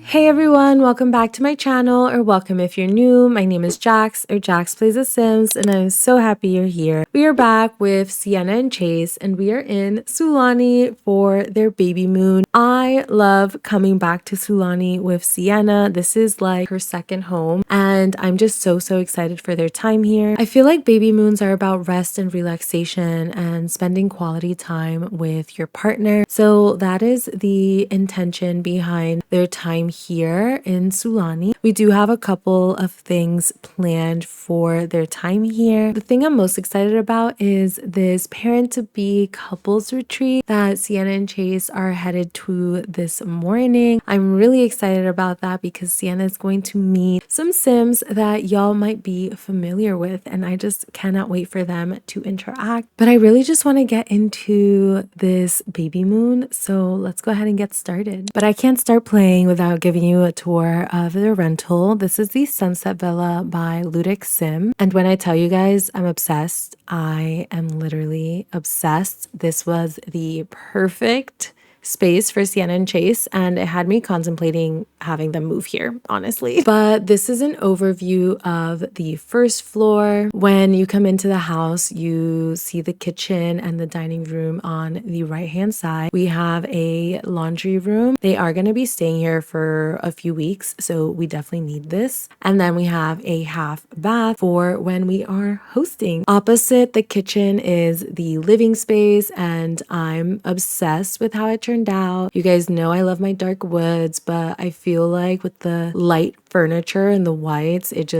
Hey everyone, welcome back to my channel, or welcome if you're new. My name is Jax, or Jax Plays The Sims, and I'm so happy you're here. We are back with Sienna and Chase, and we are in Sulani for their baby moon. I love coming back to Sulani with Sienna. This is like her second home, and I'm just so excited for their time here. I feel like baby moons are about rest and relaxation and spending quality time with your partner. So that is the intention behind their time here in Sulani. We do have a couple of things planned for their time here. The thing I'm most excited about is this parent-to-be couples retreat that Sienna and Chase are headed to this morning. I'm really excited about that because Sienna is going to meet some Sims that y'all might be familiar with, and I just cannot wait for them to interact. But I really just want to get into this baby moon, so let's go ahead and get started. But I can't start playing without giving you a tour of the rental. This is the Sunset Villa by Ludic Sim, and when I tell you guys I'm obsessed, I am literally obsessed. This was the perfect space for Sienna and Chase, and it had me contemplating having them move here, honestly. But this is an overview of the first floor. When you come into the house, you see the kitchen and the dining room on the right hand side. We have a laundry room. They are going to be staying here for a few weeks, so we definitely need this. And then we have a half bath for when we are hosting. Opposite the kitchen is the living space, and I'm obsessed with how it turned out. You guys know I love my dark woods, but I feel like with the light furniture and the whites, it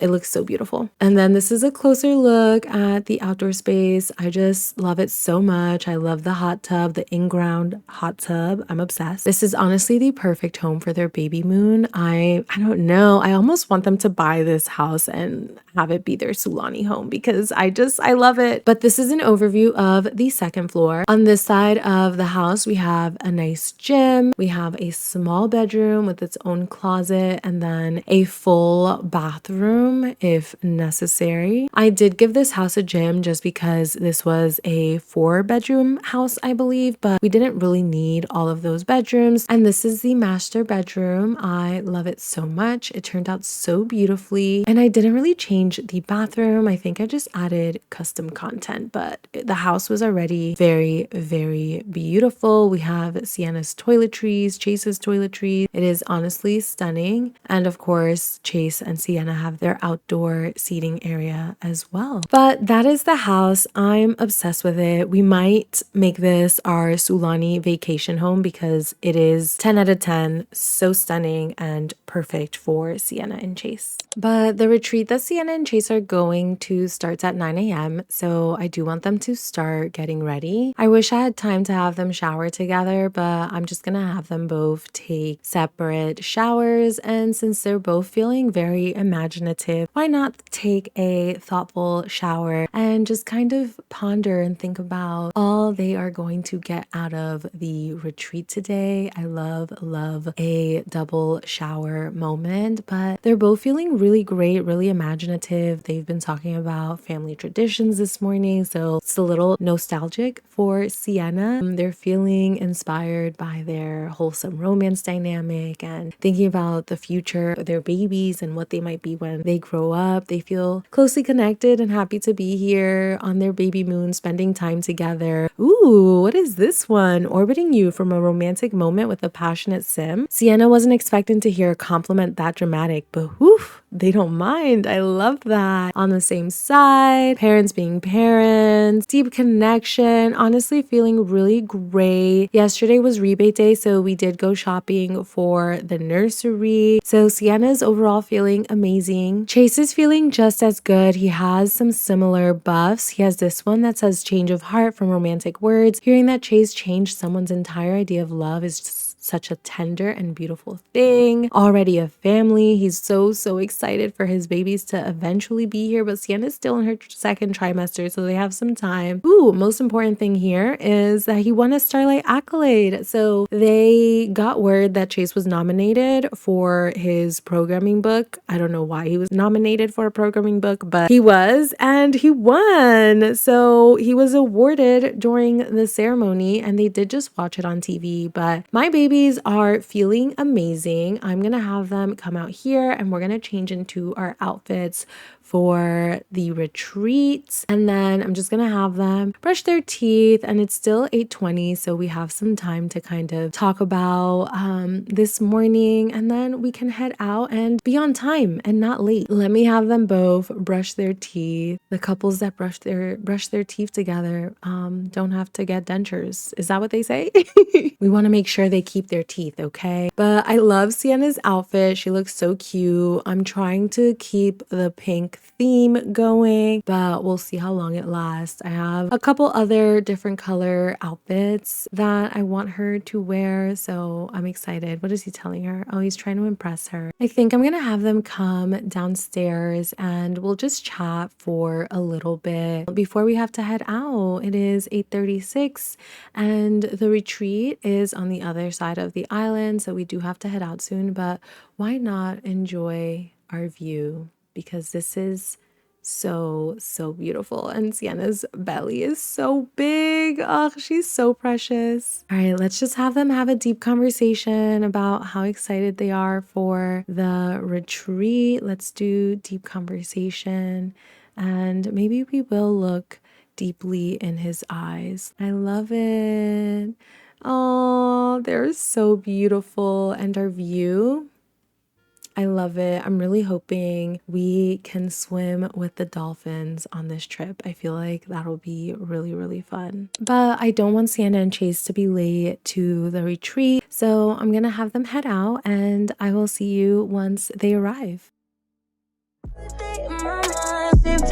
looks so beautiful. And then this is a closer look at the outdoor space. I just love it so much. I love the hot tub, the in-ground hot tub. I'm obsessed. This is honestly the perfect home for their baby moon. I don't know. I almost want them to buy this house and have it be their Sulani home because I love it. But this is an overview of the second floor. On this side of the house, we have a nice gym. We have a small bedroom with its own closet, and then a full bathroom if necessary. I did give this house a gym just because this was a 4-bedroom house, I believe, but we didn't really need all of those bedrooms. And this is the master bedroom. I love it so much. It turned out so beautifully, and I didn't really change the bathroom. I think I just added custom content, but the house was already very beautiful. We have Sienna's toiletries, Chase's toiletries. It is honestly stunning. And of course, Chase and Sienna have their outdoor seating area as well. But that is the house. I'm obsessed with it. We might make this our Sulani vacation home because it is 10 out of 10, so stunning and perfect for Sienna and Chase. But the retreat that Sienna and Chase are going to starts at 9 a.m. so I do want them to start getting ready. I wish I had time to have them shower together, but I'm just gonna have them both take separate showers, and since they're both feeling very imaginative imaginative, why not take a thoughtful shower and just kind of ponder and think about all they are going to get out of the retreat today. I love a double shower moment, but they're both feeling really great, really imaginative. They've been talking about family traditions this morning, so it's a little nostalgic for Sienna. They're feeling inspired by their wholesome romance dynamic and thinking about the future of their babies and what they might be when they grow up. They feel closely connected and happy to be here on their baby moon, spending time together. Ooh, what is this one? Orbiting you from a romantic moment with a passionate sim. Sienna wasn't expecting to hear a compliment that dramatic, but woof, they don't mind. I love that. On the same side, parents being parents, deep connection, honestly feeling really great. Yesterday was rebate day, so we did go shopping for the nursery. So Sienna's overall feeling amazing. Chase is feeling just as good. He has some similar buffs. He has this one that says change of heart from romantic words. Hearing that Chase changed someone's entire idea of love is just such a tender and beautiful thing. Already a family. He's so excited for his babies to eventually be here, but Sienna's still in her second trimester, so they have some time. Ooh, most important thing here is that he won a Starlight accolade. So they got word that Chase was nominated for his programming book. I don't know why he was nominated for a programming book, but he was, and he won. So he was awarded during the ceremony, and they did just watch it on TV, but my babies are feeling amazing. I'm gonna have them come out here and we're gonna change into our outfits for the retreat, and then I'm just gonna have them brush their teeth, and it's still 8:20, so we have some time to kind of talk about this morning, and then we can head out and be on time and not late. Let me have them both brush their teeth. The couples that brush their teeth together don't have to get dentures. Is that what they say? We want to make sure they keep their teeth, okay? But I love Sienna's outfit. She looks so cute. I'm trying to keep the pink theme going, but we'll see how long it lasts. I have a couple other different color outfits that I want her to wear, so I'm excited. What is he telling her? Oh, he's trying to impress her. I think I'm gonna have them come downstairs and we'll just chat for a little bit before we have to head out. It is 8:36 and the retreat is on the other side of the island, so we do have to head out soon, but why not enjoy our view? Because this is so beautiful, and Sienna's belly is so big. Oh, she's so precious. All right, let's just have them have a deep conversation about how excited they are for the retreat. Let's do deep conversation, and maybe we will look deeply in his eyes. I love it. Oh, they're so beautiful, and our view, I love it. I'm really hoping we can swim with the dolphins on this trip. I feel like that'll be really fun. But I don't want Sienna and Chase to be late to the retreat, so I'm gonna have them head out and I will see you once they arrive.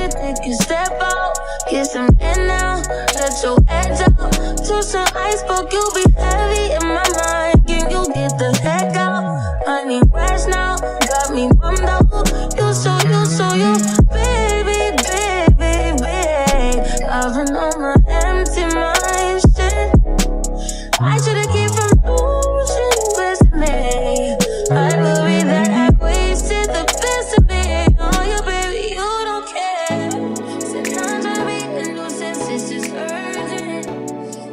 Take a step out, get some air now, let your head down to some iceberg. You'll be heavy in my mind. Can you get the heck out? I need rest now, got me bummed out. You, baby. I've been on my empty mind, shit. I should've kept from losing best of me. I worry that I wasted the best of me. Oh, you baby, you don't care. Sometimes I read the new senses is urgent.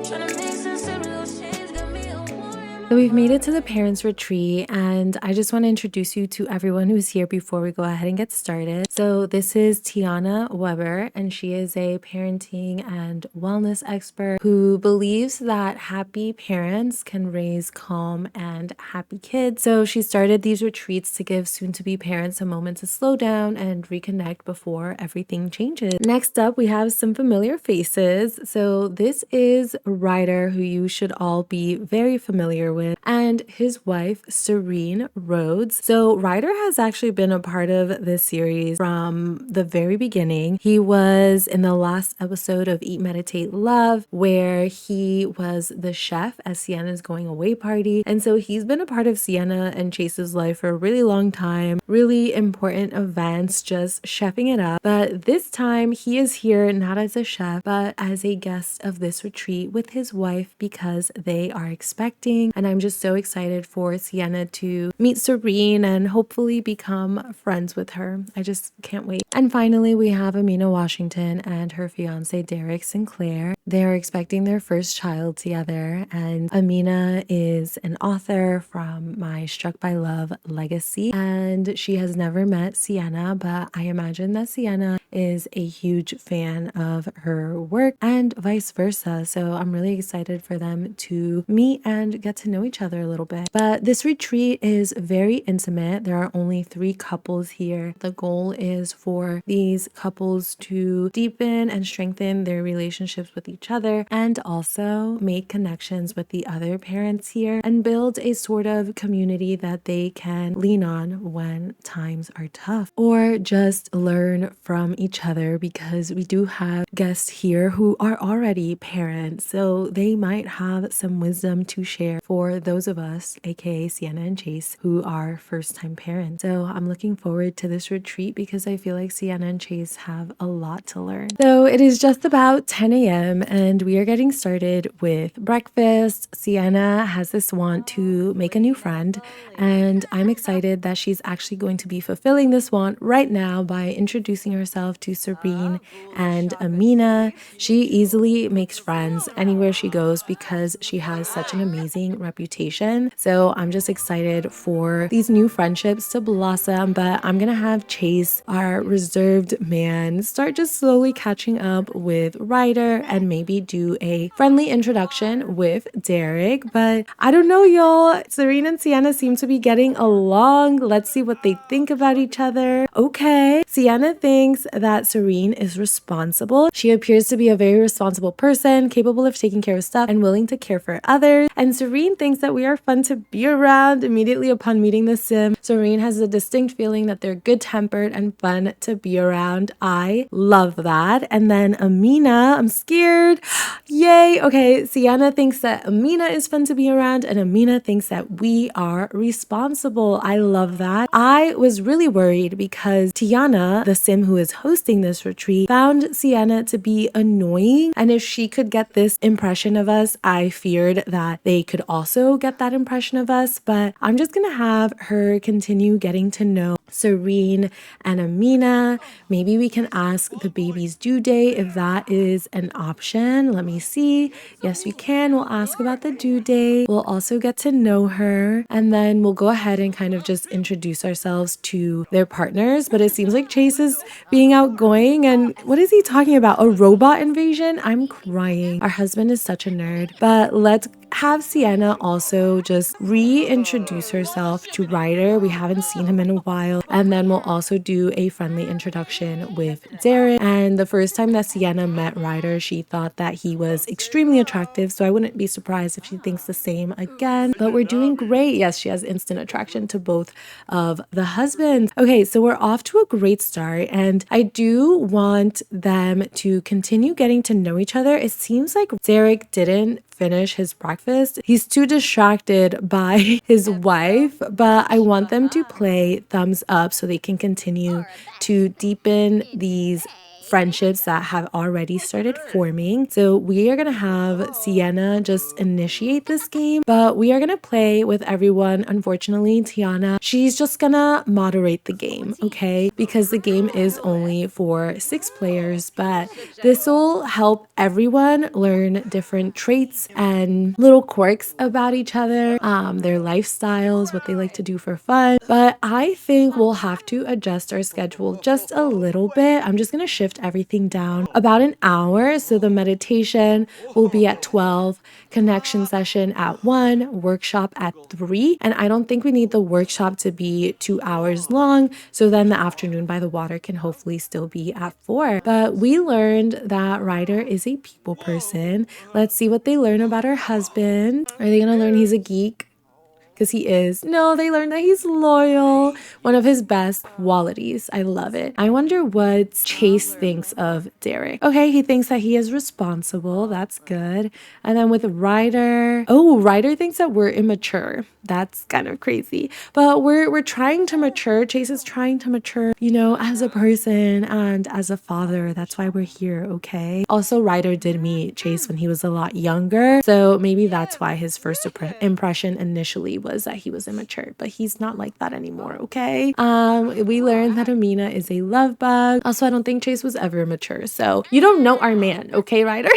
Trying to make sense of those chains got me a warning. So we've made it to the parents' retreat, and I just want to introduce you to everyone who's here before we go ahead and get started. So this is Tiana Weber, and she is a parenting and wellness expert who believes that happy parents can raise calm and happy kids. So she started these retreats to give soon-to-be parents a moment to slow down and reconnect before everything changes. Next up, we have some familiar faces. So this is Ryder, who you should all be very familiar with. And and his wife, Serene Rhodes. So Ryder has actually been a part of this series from the very beginning. He was in the last episode of Eat, Meditate, Love, where he was the chef at Sienna's going away party. And so he's been a part of Sienna and Chase's life for a really long time, really important events, just chefing it up. But this time he is here not as a chef, but as a guest of this retreat with his wife because they are expecting. And I'm just so excited for Sienna to meet Serene and hopefully become friends with her. I just can't wait. And finally, we have Amina Washington and her fiance Derek Sinclair. They're expecting their first child together, and Amina is an author from my Struck by Love legacy, and she has never met Sienna, but I imagine that Sienna is a huge fan of her work and vice versa. So I'm really excited for them to meet and get to know each other a little bit. But this retreat is very intimate. There are only 3 couples here. The goal is for these couples to deepen and strengthen their relationships with each other and also make connections with the other parents here and build a sort of community that they can lean on when times are tough, or just learn from each other, because we do have guests here who are already parents, so they might have some wisdom to share for those of us, aka Sienna and Chase, who are first-time parents. So I'm looking forward to this retreat because I feel like Sienna and Chase have a lot to learn. So it is just about 10 a.m. and we are getting started with breakfast. Sienna has this want to make a new friend, and I'm excited that she's actually going to be fulfilling this want right now by introducing herself to Serene and Amina. She easily makes friends anywhere she goes because she has such an amazing reputation. So I'm just excited for these new friendships to blossom, but I'm gonna have Chase, our reserved man, start just slowly catching up with Ryder and maybe do a friendly introduction with Derek. But I don't know, y'all. Serene and Sienna seem to be getting along. Let's see what they think about each other. Okay. Sienna thinks that Serene is responsible. She appears to be a very responsible person, capable of taking care of stuff and willing to care for others. And Serene thinks that we are fun to be around. Immediately upon meeting the sim, Serene has a distinct feeling that they're good-tempered and fun to be around. I love that. And then Amina, I'm scared. Yay. Okay, Sienna thinks that Amina is fun to be around and Amina thinks that we are responsible. I love that. I was really worried because Tiana, the sim who is hosting this retreat, found Sienna to be annoying. And if she could get this impression of us, I feared that they could also get that impression of us. But I'm just gonna have her continue getting to know Serene and Amina. Maybe we can ask the baby's due date if that is an option. Let me see. Yes, we can. We'll ask about the due date. We'll also get to know her, and then we'll go ahead and kind of just introduce ourselves to their partners. But it seems like Chase is being outgoing, and what is he talking about? A robot invasion? I'm crying. Our husband is such a nerd. But let's have Sienna also just reintroduce herself to Ryder. We haven't seen him in a while. And then we'll also do a friendly introduction with Derek. And the first time that Sienna met Ryder, she thought that he was extremely attractive. So I wouldn't be surprised if she thinks the same again. But we're doing great. Yes, she has instant attraction to both of the husbands. Okay, so we're off to a great start. And I do want them to continue getting to know each other. It seems like Derek didn't finish his breakfast. He's too distracted by his wife, but I want them to play thumbs up so they can continue to deepen these friendships that have already started forming. So we are going to have Sienna just initiate this game, but we are going to play with everyone. Unfortunately, Tiana, she's just going to moderate the game, okay? Because the game is only for 6 players, but this will help everyone learn different traits and little quirks about each other, their lifestyles, what they like to do for fun. But I think we'll have to adjust our schedule just a little bit. I'm just going to shift everything down about an hour. So the meditation will be at 12, connection session at 1, workshop at 3. And I don't think we need the workshop to be 2 hours long. So then the afternoon by the water can hopefully still be at 4. But we learned that Ryder is a people person. Let's see what they learn about her husband. Are they going to learn he's a geek? because he is. No, they learned that he's loyal. One of his best qualities. I love it. I wonder what Chase thinks of Derek. Okay, he thinks that he is responsible. That's good. And then with Ryder, oh, Ryder thinks that we're immature. That's kind of crazy. But we're trying to mature. Chase is trying to mature, you know, as a person and as a father. That's why we're here, okay? Also, Ryder did meet Chase when he was a lot younger. So maybe that's why his first impression initially was that he was immature. But he's not like that anymore, okay? We learned that Amina is a love bug. Also, I don't think Chase was ever mature. So you don't know our man, okay, Ryder?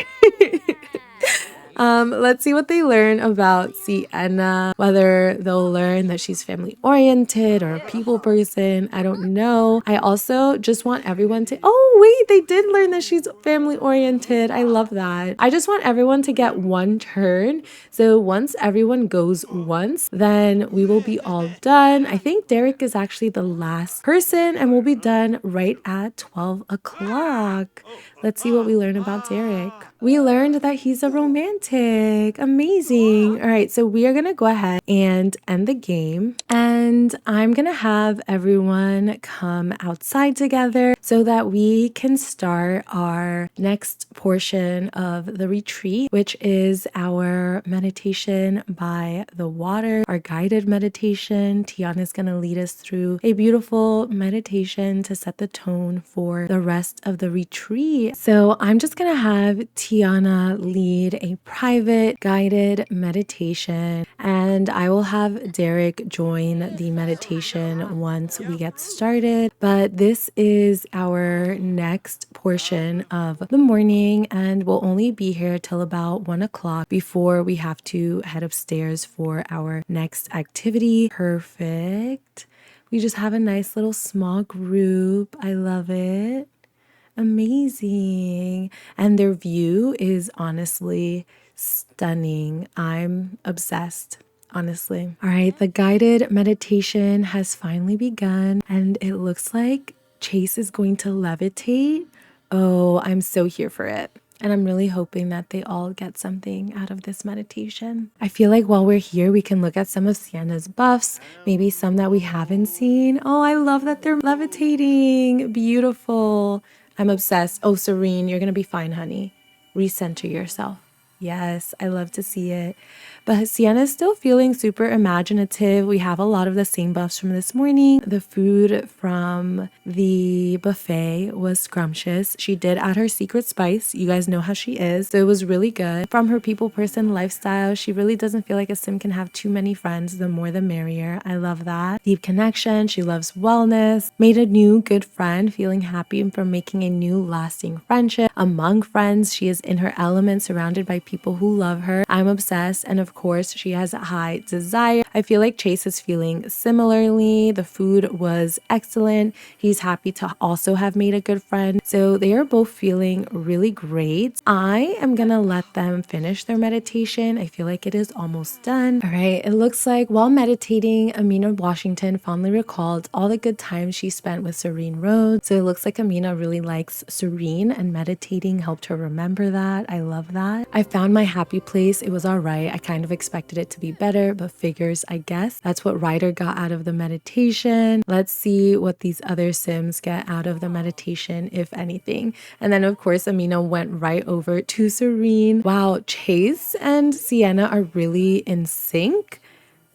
Let's see what they learn about Sienna, whether they'll learn that she's family oriented or a people person. I don't know. I also just want everyone to, oh wait, they did learn that she's family oriented. I love that. I just want everyone to get one turn. So once everyone goes once, then we will be all done. I think Derek is actually the last person and we'll be done right at 12 o'clock. Let's see what we learn about Derek. We learned that he's a romantic. Amazing. All right, so we are going to go ahead and end the game. And I'm going to have everyone come outside together so that we can start our next portion of the retreat, which is our meditation by the water, our guided meditation. Tiana is going to lead us through a beautiful meditation to set the tone for the rest of the retreat. So I'm just going to have Tiana lead a private guided meditation, and I will have Derek join the meditation once we get started. But this is our next portion of the morning, and we'll only be here till about 1 o'clock before we have to head upstairs for our next activity. Perfect. We just have a nice little small group. I love it. Amazing. And their view is honestly stunning. I'm obsessed, honestly. All right, the guided meditation has finally begun, and it looks like Chase is going to levitate. Oh, I'm so here for it. And I'm really hoping that they all get something out of this meditation. I feel like while we're here, we can look at some of Sienna's buffs, maybe some that we haven't seen. Oh, I love that they're levitating. Beautiful. I'm obsessed. Oh, Serene, you're going to be fine, honey. Recenter yourself. Yes, I love to see it. But Sienna is still feeling super imaginative. We have a lot of the same buffs from this morning. The food from the buffet was scrumptious. She did add her secret spice. You guys know how she is. So it was really good. From her people person lifestyle, she really doesn't feel like a sim can have too many friends. The more the merrier. I love that. Deep connection. She loves wellness. Made a new good friend, feeling happy from making a new lasting friendship. Among friends, she is in her element, surrounded by people who love her. I'm obsessed, and of course she has a high desire. I feel like Chase is feeling similarly. The food was excellent. He's happy to also have made a good friend. So they are both feeling really great. I am gonna let them finish their meditation. I feel like it is almost done. All right, it looks like while meditating, Amina Washington fondly recalled all the good times she spent with Serene Rhodes. So it looks like Amina really likes Serene, and meditating helped her remember that. I love that. I found my happy place. It was all right. I kind of expected it to be better, but figures, I guess. That's what Ryder got out of the meditation. Let's see what these other Sims get out of the meditation, if anything. And then, of course, Amina went right over to Serene. Wow, Chase and Sienna are really in sync.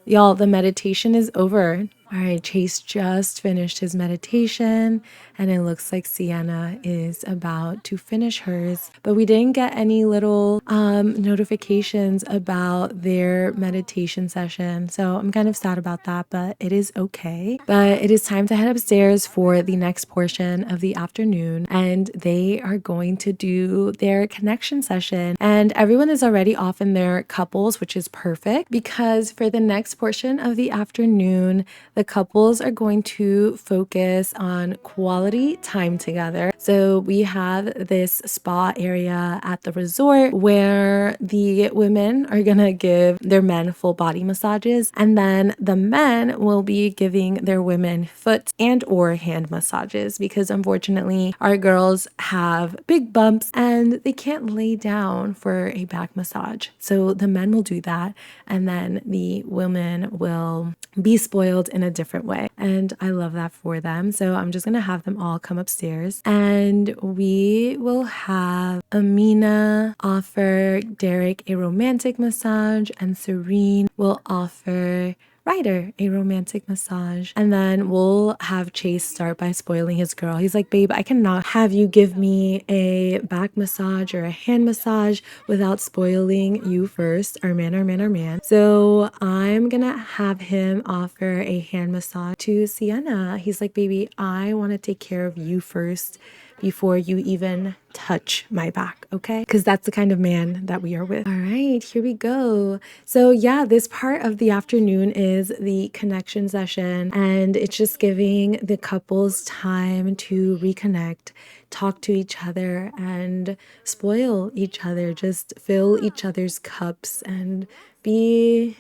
Y'all, the meditation is over. All right, Chase just finished his meditation, and it looks like Sienna is about to finish hers, but we didn't get any little notifications about their meditation session, so I'm kind of sad about that, but it is okay. But it is time to head upstairs for the next portion of the afternoon, and they are going to do their connection session, and everyone is already off in their couples, which is perfect, because for the next portion of the afternoon, the couples are going to focus on quality quality time together. So we have this spa area at the resort where the women are gonna give their men full body massages, and then the men will be giving their women foot and or hand massages, because unfortunately our girls have big bumps and they can't lay down for a back massage. So the men will do that, and then the women will be spoiled in a different way. And I love that for them. So I'm just gonna have them all come upstairs, and we will have Amina offer Derek a romantic massage, and Serene will offer Ryder a romantic massage. And then we'll have Chase start by spoiling his girl. He's like, babe, I cannot have you give me a back massage or a hand massage without spoiling you first. Our man, our man, our man. So I'm gonna have him offer a hand massage to Sienna. He's like, baby, I want to take care of you first before you even touch my back, okay? Because that's the kind of man that we are with. All right, here we go. So yeah, this part of the afternoon is the connection session, and it's just giving the couples time to reconnect, talk to each other, and spoil each other, just fill each other's cups and be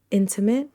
intimate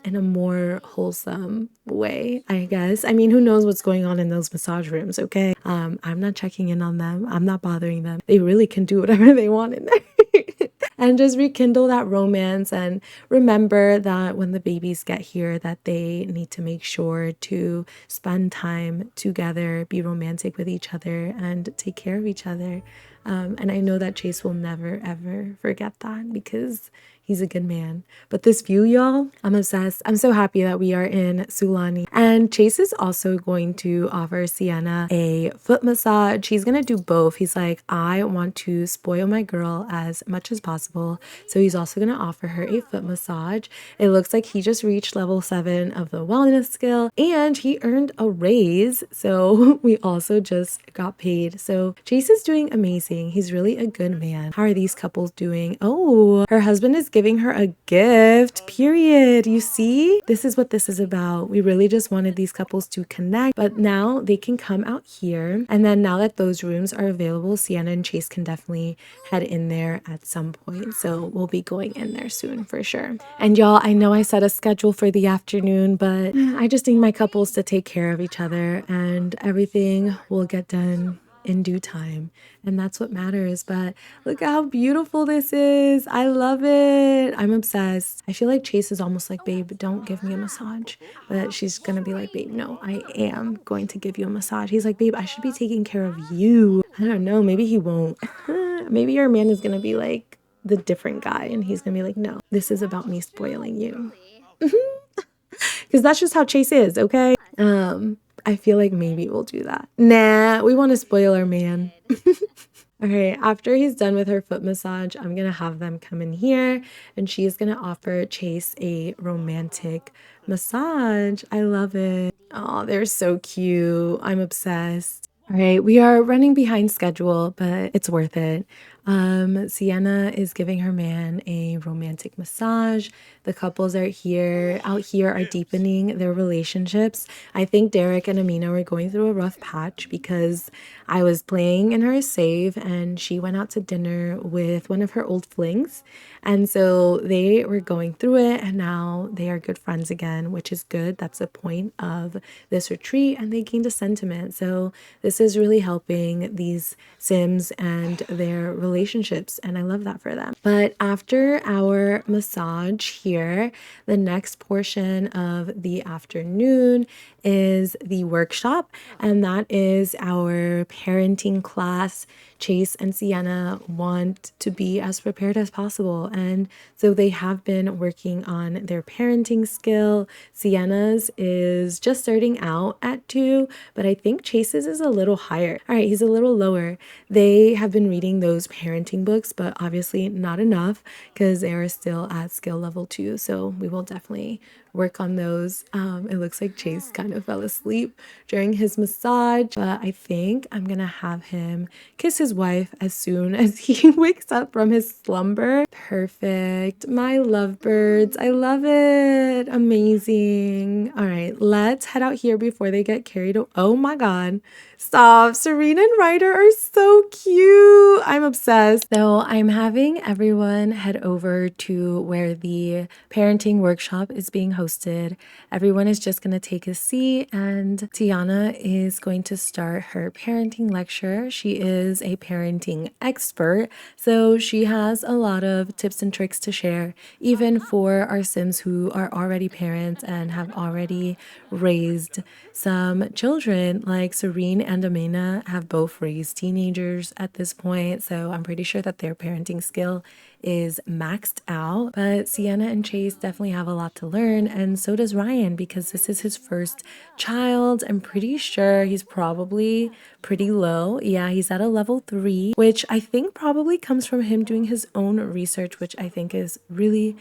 in a more wholesome way, I guess. I mean, who knows what's going on in those massage rooms, okay? I'm not checking in on them. I'm not bothering them. They really can do whatever they want in there. And just rekindle that romance, and remember that when the babies get here that they need to make sure to spend time together, be romantic with each other, and take care of each other. And I know that Chase will never ever forget that, because he's a good man. But this view, y'all, I'm obsessed. I'm so happy that we are in Sulani. And Chase is also going to offer Sienna a foot massage. He's going to do both. He's like, I want to spoil my girl as much as possible. So he's also going to offer her a foot massage. It looks like he just reached level 7 of the wellness skill, and he earned a raise. So we also just got paid. So Chase is doing amazing. He's really a good man. How are these couples doing? Oh, her husband is giving her a gift, period. You see, this is what this is about. We really just wanted these couples to connect, but now they can come out here. And then now that those rooms are available, Sienna and Chase can definitely head in there at some point. So we'll be going in there soon for sure. And y'all, I know I set a schedule for the afternoon, but I just need my couples to take care of each other, and everything will get done in due time, and that's what matters. But look at how beautiful this is. I love it. I'm obsessed. I feel like Chase is almost like, babe, don't give me a massage, but she's gonna be like, babe, no, I am going to give you a massage. He's like, babe, I should be taking care of you. I don't know, maybe he won't. Maybe your man is gonna be like the different guy, and he's gonna be like, no, this is about me spoiling you. Because that's just how Chase is, okay? I feel like maybe we'll do that. Nah, we want to spoil our man. All right, after he's done with her foot massage, I'm going to have them come in here, and she's going to offer Chase a romantic massage. I love it. Oh, they're so cute. I'm obsessed. All right, we are running behind schedule, but it's worth it. Sienna is giving her man a romantic massage. The couples out here are deepening their relationships. I think Derek and Amina were going through a rough patch because I was playing in her save and she went out to dinner with one of her old flings. And so they were going through it, and now they are good friends again, which is good. That's the point of this retreat, and they gained a sentiment. So this is really helping these Sims and their relationships, and I love that for them. But after our massage here, the next portion of the afternoon is the workshop, and that is our parenting class. Chase and Sienna want to be as prepared as possible, and so they have been working on their parenting skill. Sienna's is just starting out at 2, but I think Chase's is a little higher. All right, he's a little lower. They have been reading those parenting books, but obviously not enough because they are still at skill level 2, so we will definitely work on those. It looks like Chase kind of fell asleep during his massage, but I think I'm gonna have him kiss his wife as soon as he wakes up from his slumber. Perfect. My lovebirds. I love it. Amazing. All right, let's head out here before they get carried away. Oh my God. Stop. Serena and Ryder are so cute. I'm obsessed. So I'm having everyone head over to where the parenting workshop is being hosted. Everyone is just going to take a seat, and Tiana is going to start her parenting lecture. She is a parenting expert, so she has a lot of tips and tricks to share, even for our Sims who are already parents and have already raised some children. Like Serene and Amina have both raised teenagers at this point, so I'm pretty sure that their parenting skill is maxed out. But Sienna and Chase definitely have a lot to learn, and so does Ryan, because this is his first child. I'm pretty sure he's probably pretty low. Yeah, he's at a level 3, which I think probably comes from him doing his own research, which I think is really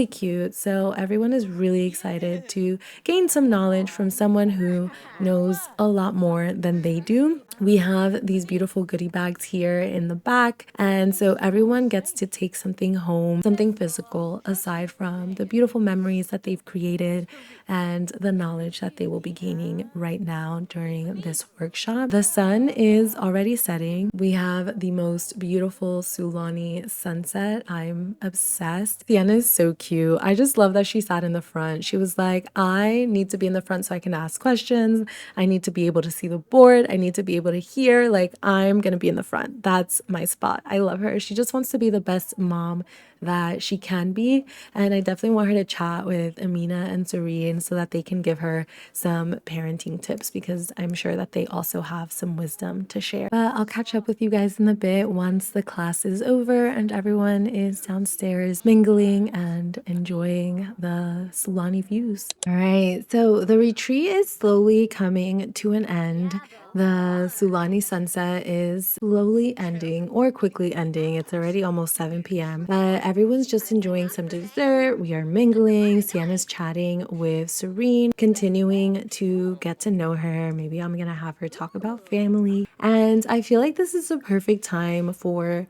cute. So everyone is really excited to gain some knowledge from someone who knows a lot more than they do. We have these beautiful goodie bags here in the back, and so everyone gets to take something home, something physical, aside from the beautiful memories that they've created and the knowledge that they will be gaining right now during this workshop. The sun is already setting. We have the most beautiful sulani sunset. I'm obsessed. Sienna is so cute. I just love that she sat in the front. She was like, I need to be in the front so I can ask questions. I need to be able to see the board. I need to be able to hear. Like, I'm gonna be in the front. That's my spot. I love her. She just wants to be the best mom that she can be, and I definitely want her to chat with Amina and Serene so that they can give her some parenting tips, because I'm sure that they also have some wisdom to share. But I'll catch up with you guys in a bit once the class is over and everyone is downstairs mingling and enjoying the Sulani views. All right, so the retreat is slowly coming to an end. The Sulani sunset is slowly ending, or quickly ending. It's already almost 7 p.m. But everyone's just enjoying some dessert. We are mingling. Sienna's chatting with Serene, continuing to get to know her. Maybe I'm gonna have her talk about family. And I feel like this is a perfect time for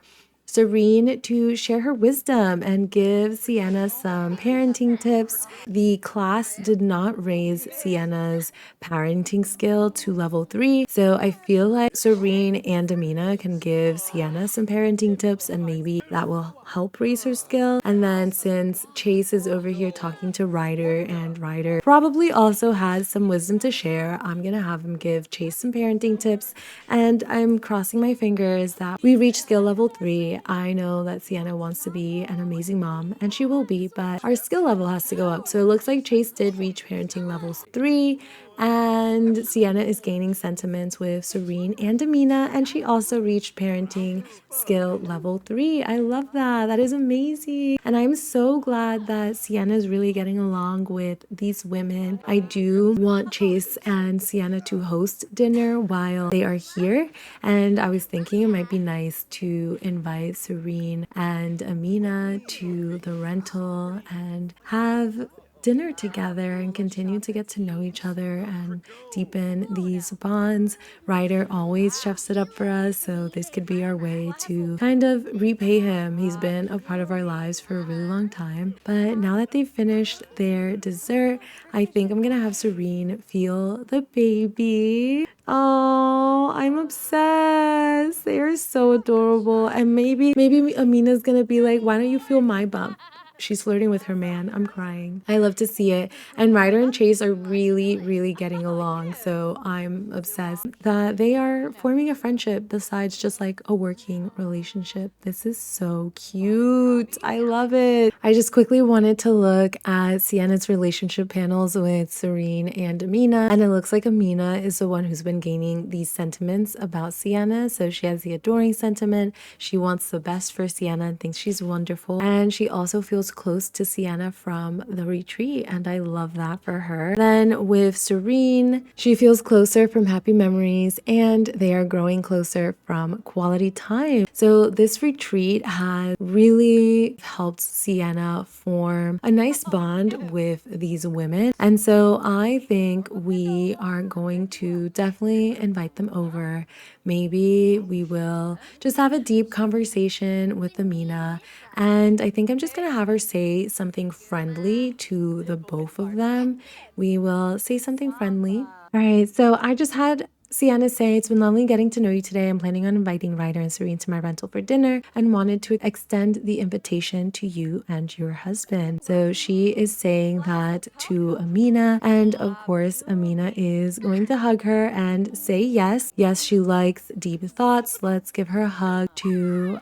Serene to share her wisdom and give Sienna some parenting tips. The class did not raise Sienna's parenting skill to level 3, so I feel like Serene and Amina can give Sienna some parenting tips, and maybe that will help raise her skill. And then since Chase is over here talking to Ryder, and Ryder probably also has some wisdom to share, I'm gonna have him give Chase some parenting tips, and I'm crossing my fingers that we reach skill level 3. I know that Sienna wants to be an amazing mom, and she will be, but our skill level has to go up. So it looks like Chase did reach parenting levels 3, and Sienna is gaining sentiments with Serene and Amina, and she also reached parenting skill level 3. I love that. That is amazing. And I'm so glad that Sienna is really getting along with these women. I do want Chase and Sienna to host dinner while they are here, and I was thinking it might be nice to invite Serene and Amina to the rental and have dinner together and continue to get to know each other and deepen these bonds. Ryder always chefs it up for us, so this could be our way to kind of repay him. He's been a part of our lives for a really long time. But now that they've finished their dessert, I think I'm gonna have Serene feel the baby. Oh, I'm obsessed. They are so adorable. And maybe Amina's gonna be like, why don't you feel my bump? She's flirting with her man. I'm crying. I love to see it. And Ryder and Chase are really getting along. So I'm obsessed that they are forming a friendship besides just like a working relationship. This is so cute. I love it. I just quickly wanted to look at Sienna's relationship panels with Serene and Amina. And it looks like Amina is the one who's been gaining these sentiments about Sienna. So she has the adoring sentiment. She wants the best for Sienna and thinks she's wonderful. And she also feels feels close to Sienna from the retreat, and I love that for her. Then with Serene, she feels closer from happy memories, and they are growing closer from quality time. So this retreat has really helped Sienna form a nice bond with these women. And so I think we are going to definitely invite them over. Maybe we will just have a deep conversation with Amina. And I think I'm just going to have her say something friendly to the both of them. We will say something friendly. All right, so I just had Sienna say, it's been lovely getting to know you today. I'm planning on inviting Ryder and Serene to my rental for dinner and wanted to extend the invitation to you and your husband. So she is saying that to Amina, and of course, Amina is going to hug her and say yes. Yes, she likes deep thoughts. Let's give her a hug to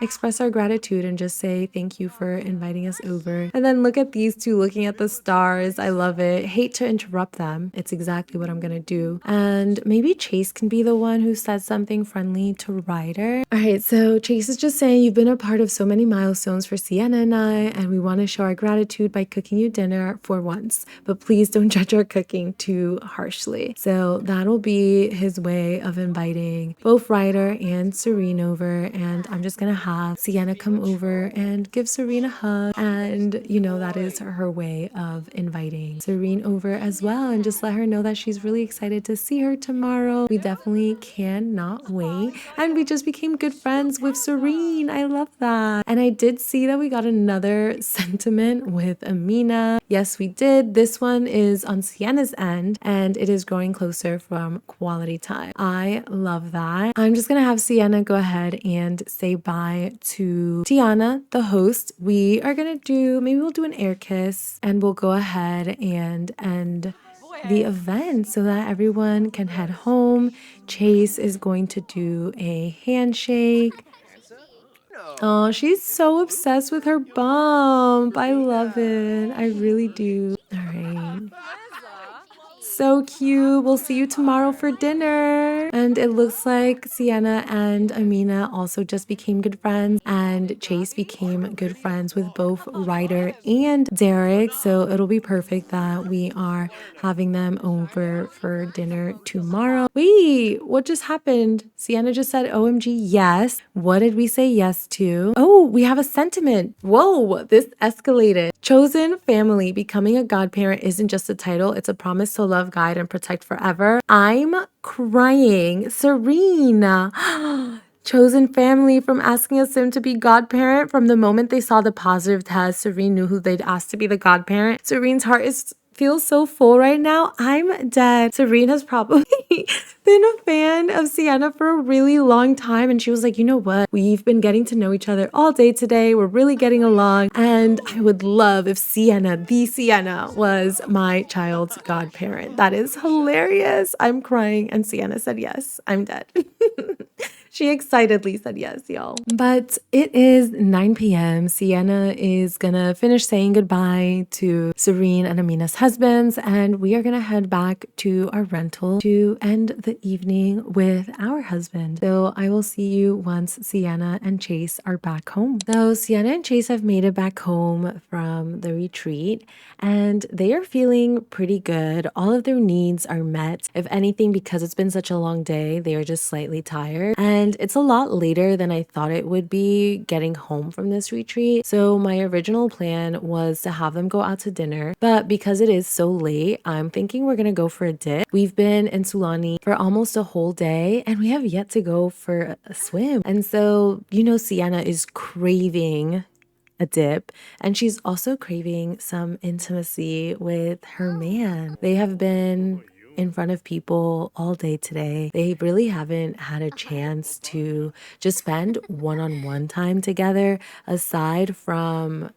express our gratitude and just say thank you for inviting us over. And then look at these two looking at the stars. I love it. Hate to interrupt them. It's exactly what I'm gonna do. And maybe Chase can be the one who says something friendly to Ryder. All right, so Chase is just saying, you've been a part of so many milestones for Sienna and I, and we want to show our gratitude by cooking you dinner for once. But please don't judge our cooking too harshly. So that'll be his way of inviting both Ryder and Serene over. And I'm just gonna have Sienna come over and give Serene a hug. And you know, that is her way of inviting Serene over as well, and just let her know that she's really excited to see her tomorrow. We definitely cannot wait. And we just became good friends with Serene. I love that. And I did see that we got another sentiment with Amina. Yes, we did. This one is on Sienna's end, and it is growing closer from quality time. I love that. I'm just gonna have Sienna go ahead and say bye to Tiana, the host. We are gonna maybe we'll do an air kiss, and we'll go ahead and end the event so that everyone can head home. Chase is going to do a handshake. Oh, she's so obsessed with her bump. I love it. I really do. All right. So cute. We'll see you tomorrow for dinner. And it looks like Sienna and Amina also just became good friends, and Chase became good friends with both Ryder and Derek. So it'll be perfect that we are having them over for dinner tomorrow. Wait, what just happened? Sienna just said OMG yes. What did we say yes to? Oh, we have a sentiment. Whoa, this escalated. Chosen family. Becoming a godparent isn't just a title, it's a promise to love, guide, and protect forever. I'm crying. Serene. Chosen family from asking a sim to be godparent. From the moment they saw the positive test, Serene knew who they'd asked to be the godparent. Serene's heart feels so full right now. I'm dead. Serene has probably been a fan of Sienna for a really long time, and she was like, you know what? We've been getting to know each other all day today. We're really getting along, and I would love if Sienna, the Sienna, was my child's godparent. That is hilarious. I'm crying, and Sienna said yes. I'm dead. She excitedly said yes, y'all. But it is 9 p.m. Sienna is gonna finish saying goodbye to Serene and Amina's husbands, and we are gonna head back to our rental to end the evening with our husband. So I will see you once Sienna and Chase are back home. So Sienna and Chase have made it back home from the retreat, and they are feeling pretty good. All of their needs are met. If anything, because it's been such a long day, they are just slightly tired. And it's a lot later than I thought it would be getting home from this retreat. So my original plan was to have them go out to dinner, but because it is so late, I'm thinking we're gonna go for a dip. We've been in Sulani for almost a whole day, and we have yet to go for a swim. And so, you know, Sienna is craving a dip, and she's also craving some intimacy with her man. They have been in front of people all day today. They really haven't had a chance to just spend one-on-one time together aside from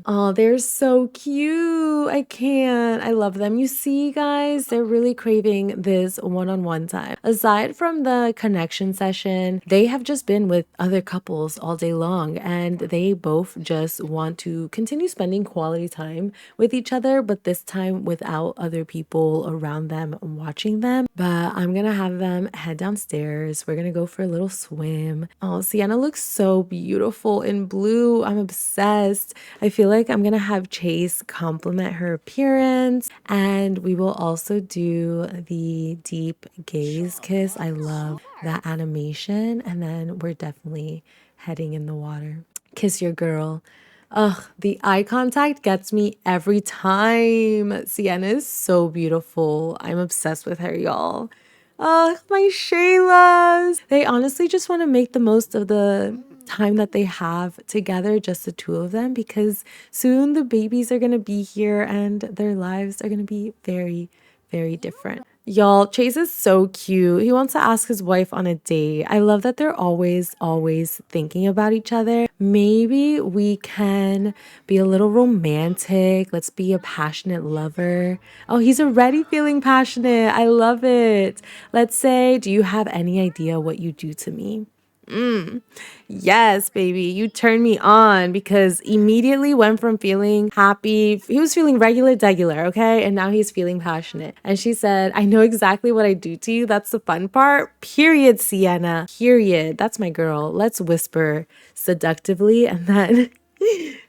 oh, they're so cute. I can't. I love them. You see, guys, they're really craving this one-on-one time. Aside from the connection session, they have just been with other couples all day long, and they both just want to continue spending quality time with each other, but this time without other people around them time watching them, but I'm gonna have them head downstairs. We're gonna go for a little swim. Oh, Sienna looks so beautiful in blue. I'm obsessed. I feel like I'm gonna have Chase compliment her appearance, and we will also do the deep gaze kiss. I love that animation, and then we're definitely heading in the water. Kiss your girl. Ugh, the eye contact gets me every time. Sienna is so beautiful. I'm obsessed with her, y'all. Ugh, my Shaylas. They honestly just want to make the most of the time that they have together, just the two of them, because soon the babies are going to be here and their lives are going to be very, very different. Y'all, Chase is so cute. He wants to ask his wife on a date. I love that they're always thinking about each other. Maybe we can be a little romantic. Let's be a passionate lover. Oh, he's already feeling passionate. I love it. Let's say, do you have any idea what you do to me? Yes, baby, you turned me on, because immediately went from feeling happy. He was feeling regular, okay? And now he's feeling passionate. And she said, I know exactly what I do to you. That's the fun part. Period, Sienna. Period. That's my girl. Let's whisper seductively, and then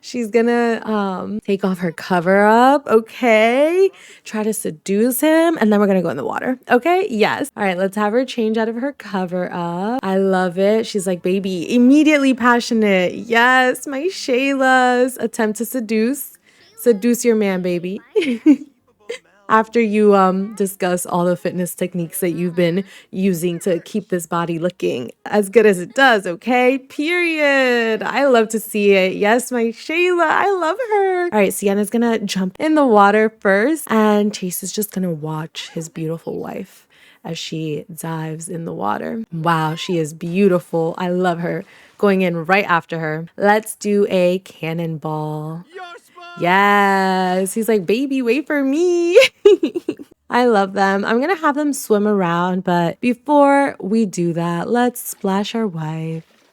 she's gonna take off her cover up, okay? Try to seduce him, and then we're gonna go in the water, okay? Yes. All right, let's have her change out of her cover up. I love it. She's like, baby, immediately passionate. Yes, my Shayla's attempt to seduce. Seduce your man, baby. After you discuss all the fitness techniques that you've been using to keep this body looking as good as it does, okay? Period. I love to see it. Yes, my Shayla, I love her. All right, Sienna's gonna jump in the water first, and Chase is just gonna watch his beautiful wife as she dives in the water. Wow, she is beautiful. I love her. Going in right after her. Let's do a cannonball. Yes. He's like, baby, wait for me. I love them. I'm going to have them swim around, but before we do that, let's splash our wife.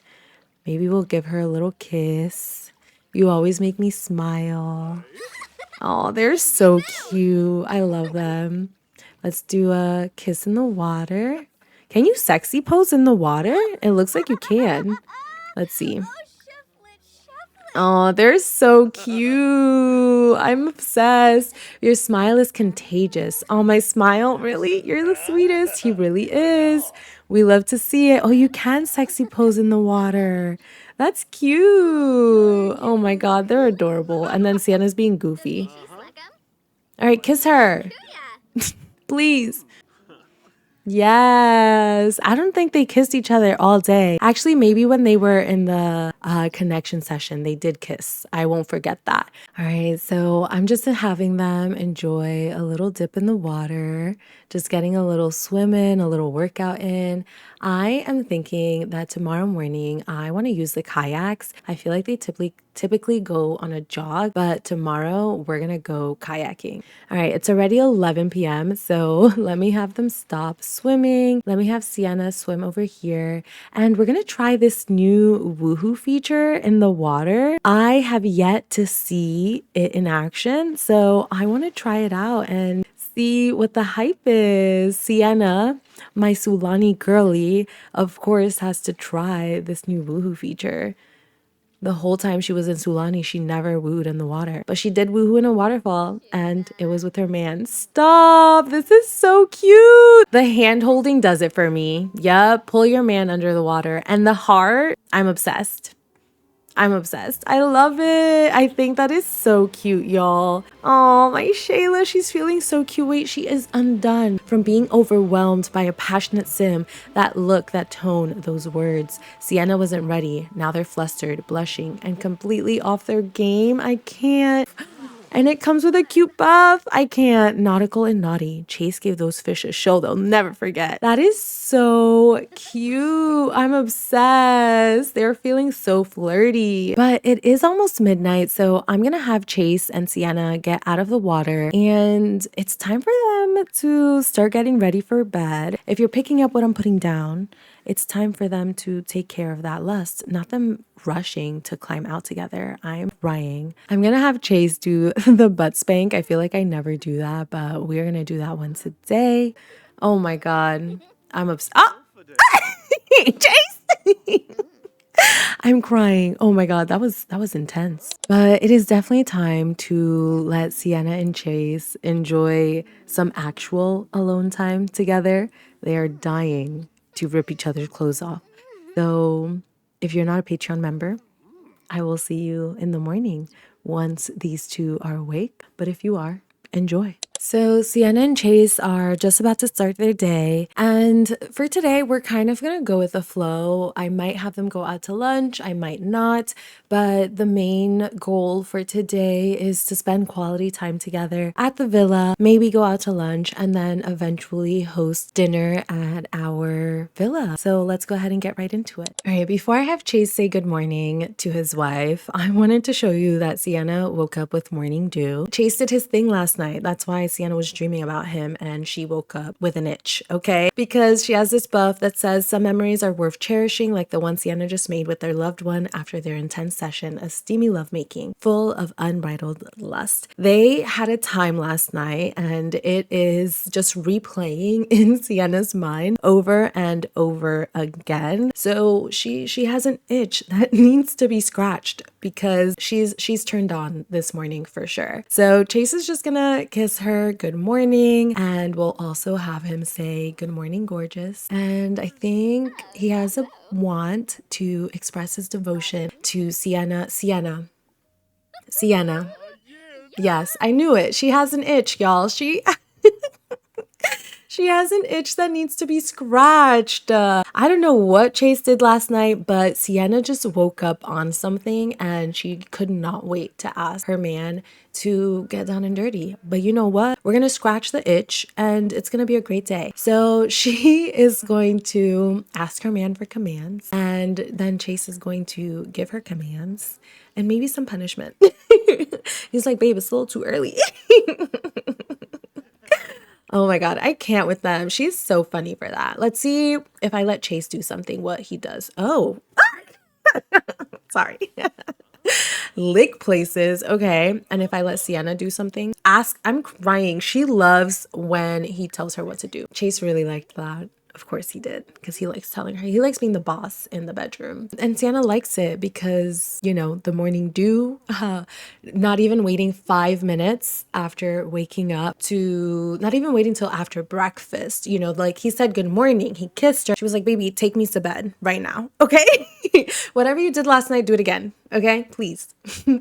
Maybe we'll give her a little kiss. You always make me smile. Oh, they're so cute. I love them. Let's do a kiss in the water. Can you sexy pose in the water? It looks like you can. Let's see. Oh, they're so cute. I'm obsessed. Your smile is contagious. Oh, my smile? Really? You're the sweetest. He really is. We love to see it. Oh, you can sexy pose in the water. That's cute. Oh my God, they're adorable. And then Sienna's being goofy. All right, kiss her. Please. Yes. I don't think they kissed each other all day. Actually, maybe when they were in the connection session, they did kiss. I won't forget that. All right. So I'm just having them enjoy a little dip in the water, just getting a little swim in, a little workout in. I am thinking that tomorrow morning, I want to use the kayaks. I feel like they typically go on a jog, but tomorrow we're gonna go kayaking. All right, it's already 11 p.m. So let me have them stop swimming. Let me have Sienna swim over here, and we're gonna try this new woohoo feature in the water. I have yet to see it in action, so I want to try it out and see what the hype is. Sienna, my Sulani girly, of course, has to try this new woohoo feature. The whole time she was in Sulani, she never wooed in the water. But she did woohoo in a waterfall, and it was with her man. Stop! This is so cute! The hand holding does it for me. Yup, pull your man under the water. And the heart, I'm obsessed. I'm obsessed. I love it. I think that is so cute, y'all. Oh, my Shayla, she's feeling so cute. Wait, she is undone from being overwhelmed by a passionate sim. That look, that tone, those words. Sienna wasn't ready. Now they're flustered, blushing, and completely off their game. I can't. And it comes with a cute buff. I can't. Nautical and naughty. Chase gave those fish a show they'll never forget. That is so cute. I'm obsessed. They're feeling so flirty. But it is almost midnight, so I'm going to have Chase and Sienna get out of the water. And it's time for them to start getting ready for bed. If you're picking up what I'm putting down, it's time for them to take care of that lust, not them rushing to climb out together. I'm crying. I'm gonna have Chase do the butt spank. I feel like I never do that, but we're gonna do that one today. Oh my God. I'm obsessed. Oh! Chase! I'm crying. Oh my God, that was intense. But it is definitely time to let Sienna and Chase enjoy some actual alone time together. They are dying to rip each other's clothes off. So if you're not a Patreon member, I will see you in the morning once these two are awake. But if you are, enjoy. So Sienna and Chase are just about to start their day. And for today, we're kind of going to go with the flow. I might have them go out to lunch. I might not. But the main goal for today is to spend quality time together at the villa, maybe go out to lunch, and then eventually host dinner at our villa. So let's go ahead and get right into it. All right, before I have Chase say good morning to his wife, I wanted to show you that Sienna woke up with morning dew. Chase did his thing last night. That's why Sienna was dreaming about him and she woke up with an itch, okay? Because she has this buff that says some memories are worth cherishing, like the one Sienna just made with their loved one after their intense session of steamy lovemaking, full of unbridled lust. They had a time last night and it is just replaying in Sienna's mind over and over again. So she has an itch that needs to be scratched because she's turned on this morning for sure. So Chase is just gonna kiss her good morning, and we'll also have him say good morning, gorgeous. And I think he has a want to express his devotion to Sienna. Yes, I knew it. She has an itch, y'all. She has an itch that needs to be scratched. I don't know what Chase did last night, but Sienna just woke up on something and she could not wait to ask her man to get down and dirty. But you know what? We're going to scratch the itch and it's going to be a great day. So she is going to ask her man for commands, and then Chase is going to give her commands and maybe some punishment. He's like, babe, it's a little too early. Oh my God, I can't with them. She's so funny for that. Let's see if I let Chase do something, what he does. Oh, sorry. Lick places. Okay. And if I let Sienna do something, I'm crying. She loves when he tells her what to do. Chase really liked that. Of course he did, because he likes telling her. He likes being the boss in the bedroom. And Sienna likes it because, you know, the morning dew, not even waiting 5 minutes after waking up, to not even waiting till after breakfast. You know, like he said good morning, he kissed her. She was like, baby, take me to bed right now. Okay. Whatever you did last night, do it again. Okay, please.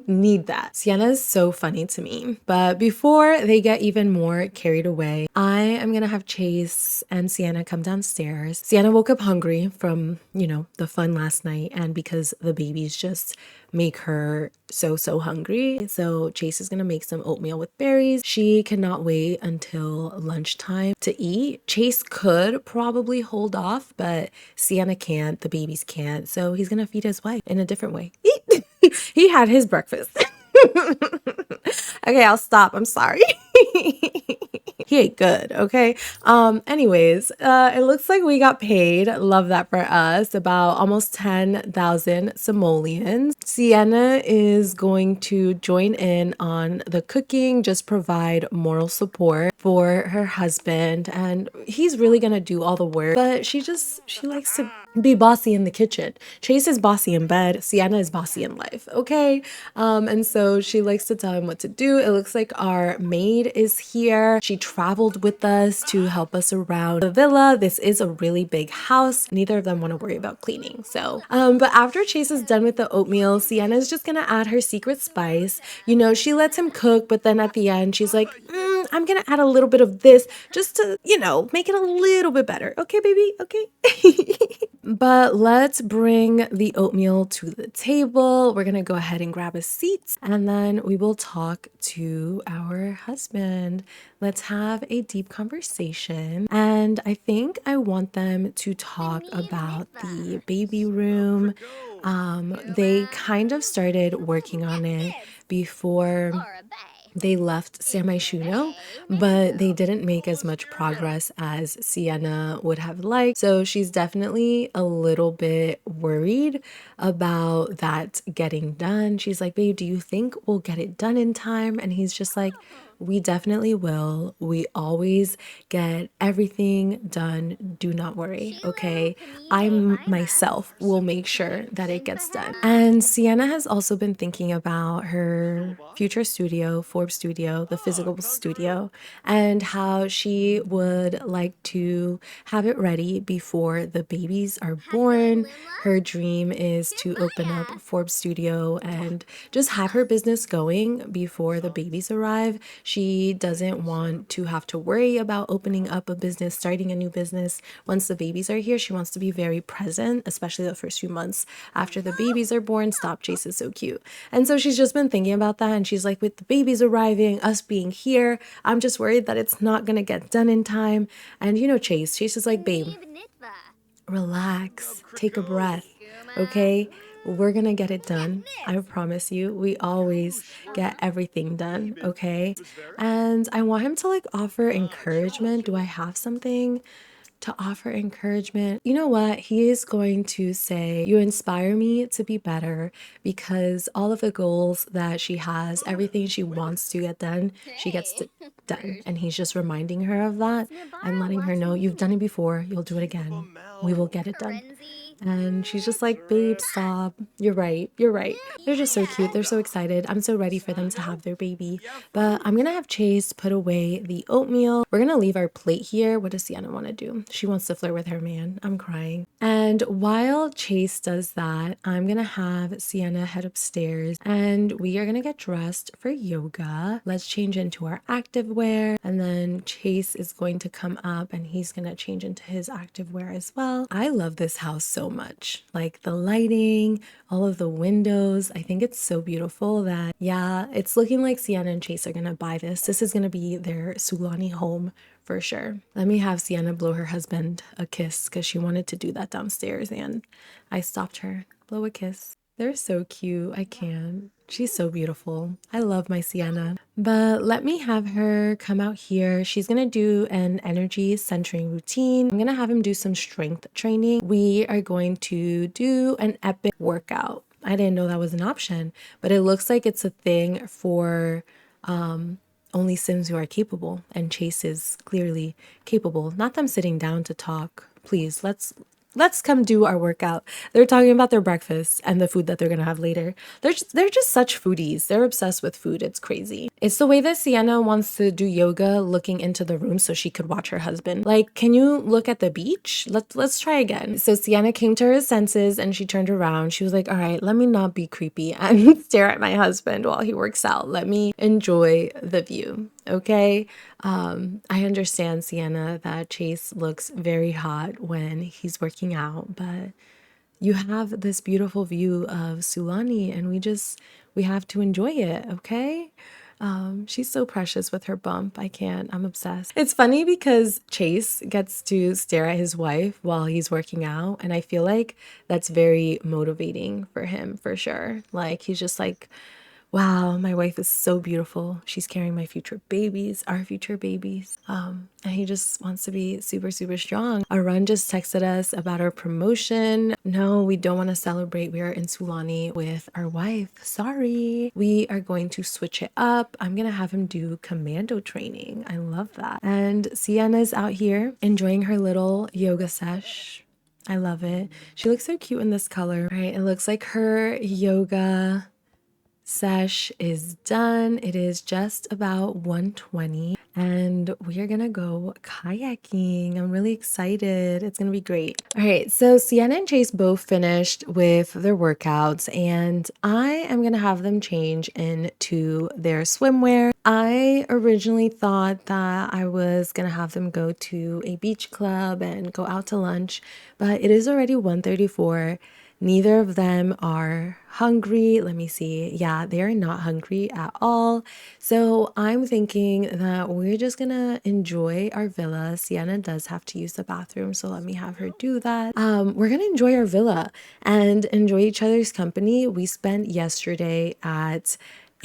Need that. Sienna is so funny to me. But before they get even more carried away, I am gonna have Chase and Sienna come downstairs. Sienna woke up hungry from, you know, the fun last night, and because the babies just make her so hungry. So Chase is gonna make some oatmeal with berries. She cannot wait until lunchtime to eat. Chase could probably hold off, but Sienna can't, the babies can't. So he's gonna feed his wife in a different way. He had his breakfast. Okay, I'll stop. I'm sorry. He ate good, okay? Anyways, it looks like we got paid. Love that for us. About almost 10,000 simoleons. Sienna is going to join in on the cooking, just provide moral support for her husband, and he's really gonna do all the work, but she likes to be bossy in the kitchen. Chase is bossy in bed. Sienna is bossy in life, okay? And so she likes to tell him what to do. It looks like our maid is here. She traveled with us to help us around the villa. This is a really big house. Neither of them want to worry about cleaning. So, but after Chase is done with the oatmeal, Sienna is just gonna add her secret spice. You know, she lets him cook, but then at the end, she's like, I'm gonna add a little bit of this just to, you know, make it a little bit better. Okay, baby? Okay. But let's bring the oatmeal to the table. We're gonna go ahead and grab a seat, and then we will talk to our husband. Let's have a deep conversation. And I think I want them to talk about the baby room. They kind of started working on it before they left Samayshino, but they didn't make as much progress as Sienna would have liked. So she's definitely a little bit worried about that getting done. She's like, babe, do you think we'll get it done in time? And he's just like, we definitely will. We always get everything done. Do not worry, okay? I myself will make sure that it gets done. And Sienna has also been thinking about her future studio, Forbes Studio, the physical studio, and how she would like to have it ready before the babies are born. Her dream is to open up Forbes Studio and just have her business going before the babies arrive. She doesn't want to have to worry about opening up a business, starting a new business once the babies are here. She wants to be very present, especially the first few months after the babies are born. Stop, Chase is so cute. And so she's just been thinking about that, and she's like, with the babies arriving, us being here, I'm just worried that it's not gonna get done in time. And you know, Chase is like, babe, relax, take a breath, okay? We're gonna get it done. I promise you. We always get everything done, okay? And I want him to like offer encouragement. Do I have something to offer encouragement? You know what? He is going to say, you inspire me to be better, because all of the goals that she has, everything she wants to get done, she gets to done. And he's just reminding her of that and letting her know, you've done it before, you'll do it again. We will get it done. And she's just like, babe, stop. You're right. You're right. They're just so cute. They're so excited. I'm so ready for them to have their baby. But I'm going to have Chase put away the oatmeal. We're going to leave our plate here. What does Sienna want to do? She wants to flirt with her man. I'm crying. And while Chase does that, I'm going to have Sienna head upstairs and we are going to get dressed for yoga. Let's change into our active wear. And then Chase is going to come up and he's going to change into his active wear as well. I love this house so much. Like the lighting, all of the windows. I think it's so beautiful that, yeah, it's looking like Sienna and Chase are gonna buy this. This is gonna be their Sulani home for sure. Let me have Sienna blow her husband a kiss because she wanted to do that downstairs and I stopped her. Blow a kiss. They're so cute. I can't. She's so beautiful. I love my Sienna. But let me have her come out here. She's going to do an energy centering routine. I'm going to have him do some strength training. We are going to do an epic workout. I didn't know that was an option, but it looks like it's a thing for only Sims who are capable. And Chase is clearly capable. Not them sitting down to talk. Please, let's come do our workout. They're talking about their breakfast and the food that they're gonna have later. They're just such foodies. They're obsessed with food. It's crazy. It's the way that Sienna wants to do yoga, looking into the room so she could watch her husband. Like, can you look at the beach? Let's try again. So Sienna came to her senses and she turned around. She was like, all right, let me not be creepy and stare at my husband while he works out. Let me enjoy the view. Okay. I understand, Sienna, that Chase looks very hot when he's working out, but you have this beautiful view of Sulani and we have to enjoy it. Okay. She's so precious with her bump. I can't. I'm obsessed. It's funny because Chase gets to stare at his wife while he's working out, and I feel like that's very motivating for him for sure. Like he's just like, wow, my wife is so beautiful. She's carrying my future babies, our future babies. And he just wants to be super, super strong. Arun just texted us about our promotion. No, we don't want to celebrate. We are in Sulani with our wife. Sorry. We are going to switch it up. I'm going to have him do commando training. I love that. And Sienna's out here enjoying her little yoga sesh. I love it. She looks so cute in this color, right? It looks like her yoga sesh is done. It is just about 1:20 and we are gonna go kayaking. I'm really excited. It's gonna be great. All right, so Sienna and Chase both finished with their workouts and I am gonna have them change into their swimwear. I originally thought that I was gonna have them go to a beach club and go out to lunch, but it is already 1:34. Neither of them are hungry. Let me see. Yeah, they are not hungry at all. So I'm thinking that we're just gonna enjoy our villa. Sienna does have to use the bathroom, so let me have her do that. We're gonna enjoy our villa and enjoy each other's company. We spent yesterday at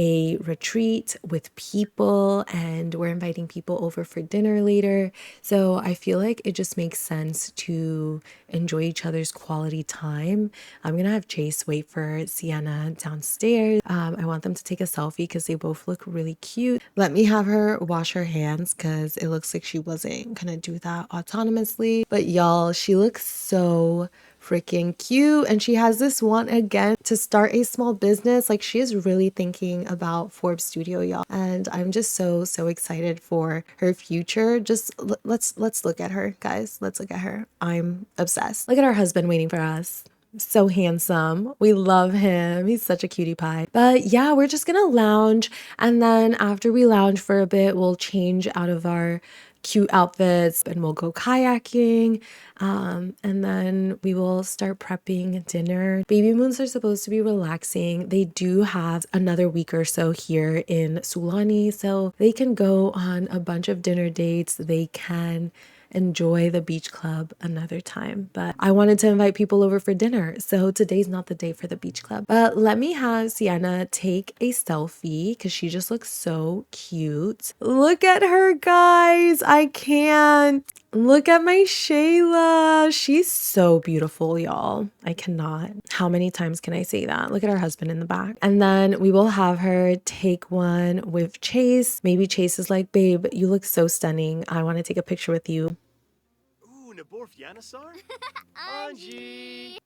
a retreat with people, and we're inviting people over for dinner later. So I feel like it just makes sense to enjoy each other's quality time. I'm gonna have Chase wait for Sienna downstairs. I want them to take a selfie because they both look really cute. Let me have her wash her hands because it looks like she wasn't gonna do that autonomously. But y'all, she looks so freaking cute, and she has this one again to start a small business. Like, she is really thinking about Forbes Studio, y'all, and I'm just so excited for her future. Just let's look at her, guys. Let's look at her. I'm obsessed. Look at our husband waiting for us. So handsome. We love him. He's such a cutie pie. But yeah, we're just gonna lounge, and then after we lounge for a bit, we'll change out of our cute outfits and we'll go kayaking, and then we will start prepping dinner. Baby moons are supposed to be relaxing. They do have another week or so here in Sulani, so they can go on a bunch of dinner dates. They can enjoy the beach club another time, but I wanted to invite people over for dinner, so today's not the day for the beach club. But let me have Sienna take a selfie because she just looks so cute. Look at her, guys. I can't. Look at my Shayla. She's so beautiful, y'all. I cannot. How many times can I say that? Look at her husband in the back. And then we will have her take one with Chase. Maybe Chase is like, babe, you look so stunning. I want to take a picture with you.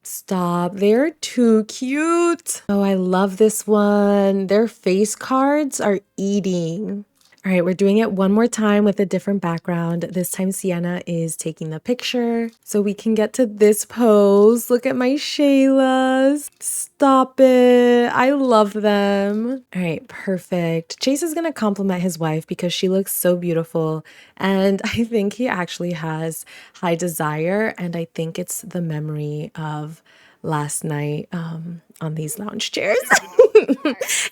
Stop. They're too cute. Oh, I love this one. Their face cards are eating. All right, we're doing it one more time with a different background. This time Sienna is taking the picture so we can get to this pose. Look at my Shaylas. Stop it. I love them. All right, perfect. Chase is going to compliment his wife because she looks so beautiful. And I think he actually has high desire. And I think it's the memory of last night on these lounge chairs.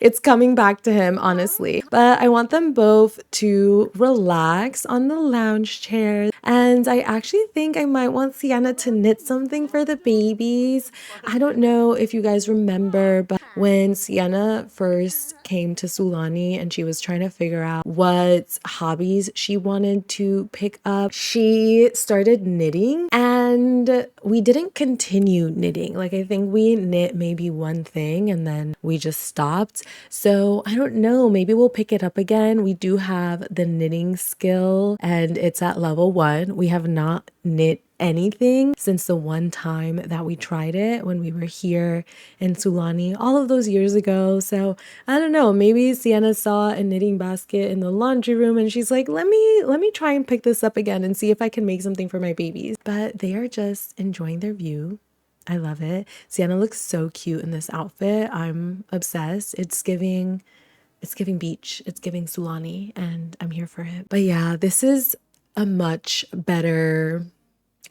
It's coming back to him, honestly. But I want them both to relax on the lounge chairs. And I actually think I might want Sienna to knit something for the babies. I don't know if you guys remember, but when Sienna first came to Sulani and she was trying to figure out what hobbies she wanted to pick up, she started knitting, and we didn't continue knitting. Like, I think we knit maybe one thing and then we just stopped. So I don't know, maybe we'll pick it up again. We do have the knitting skill and it's at level 1. We have not knit anything since the one time that we tried it when we were here in Sulani all of those years ago. So I don't know, maybe Sienna saw a knitting basket in the laundry room and she's like, let me try and pick this up again and see if I can make something for my babies. But they are just enjoying their view. I love it. Sienna looks so cute in this outfit. I'm obsessed. It's giving beach. It's giving Sulani, and I'm here for it. But yeah, this is a much better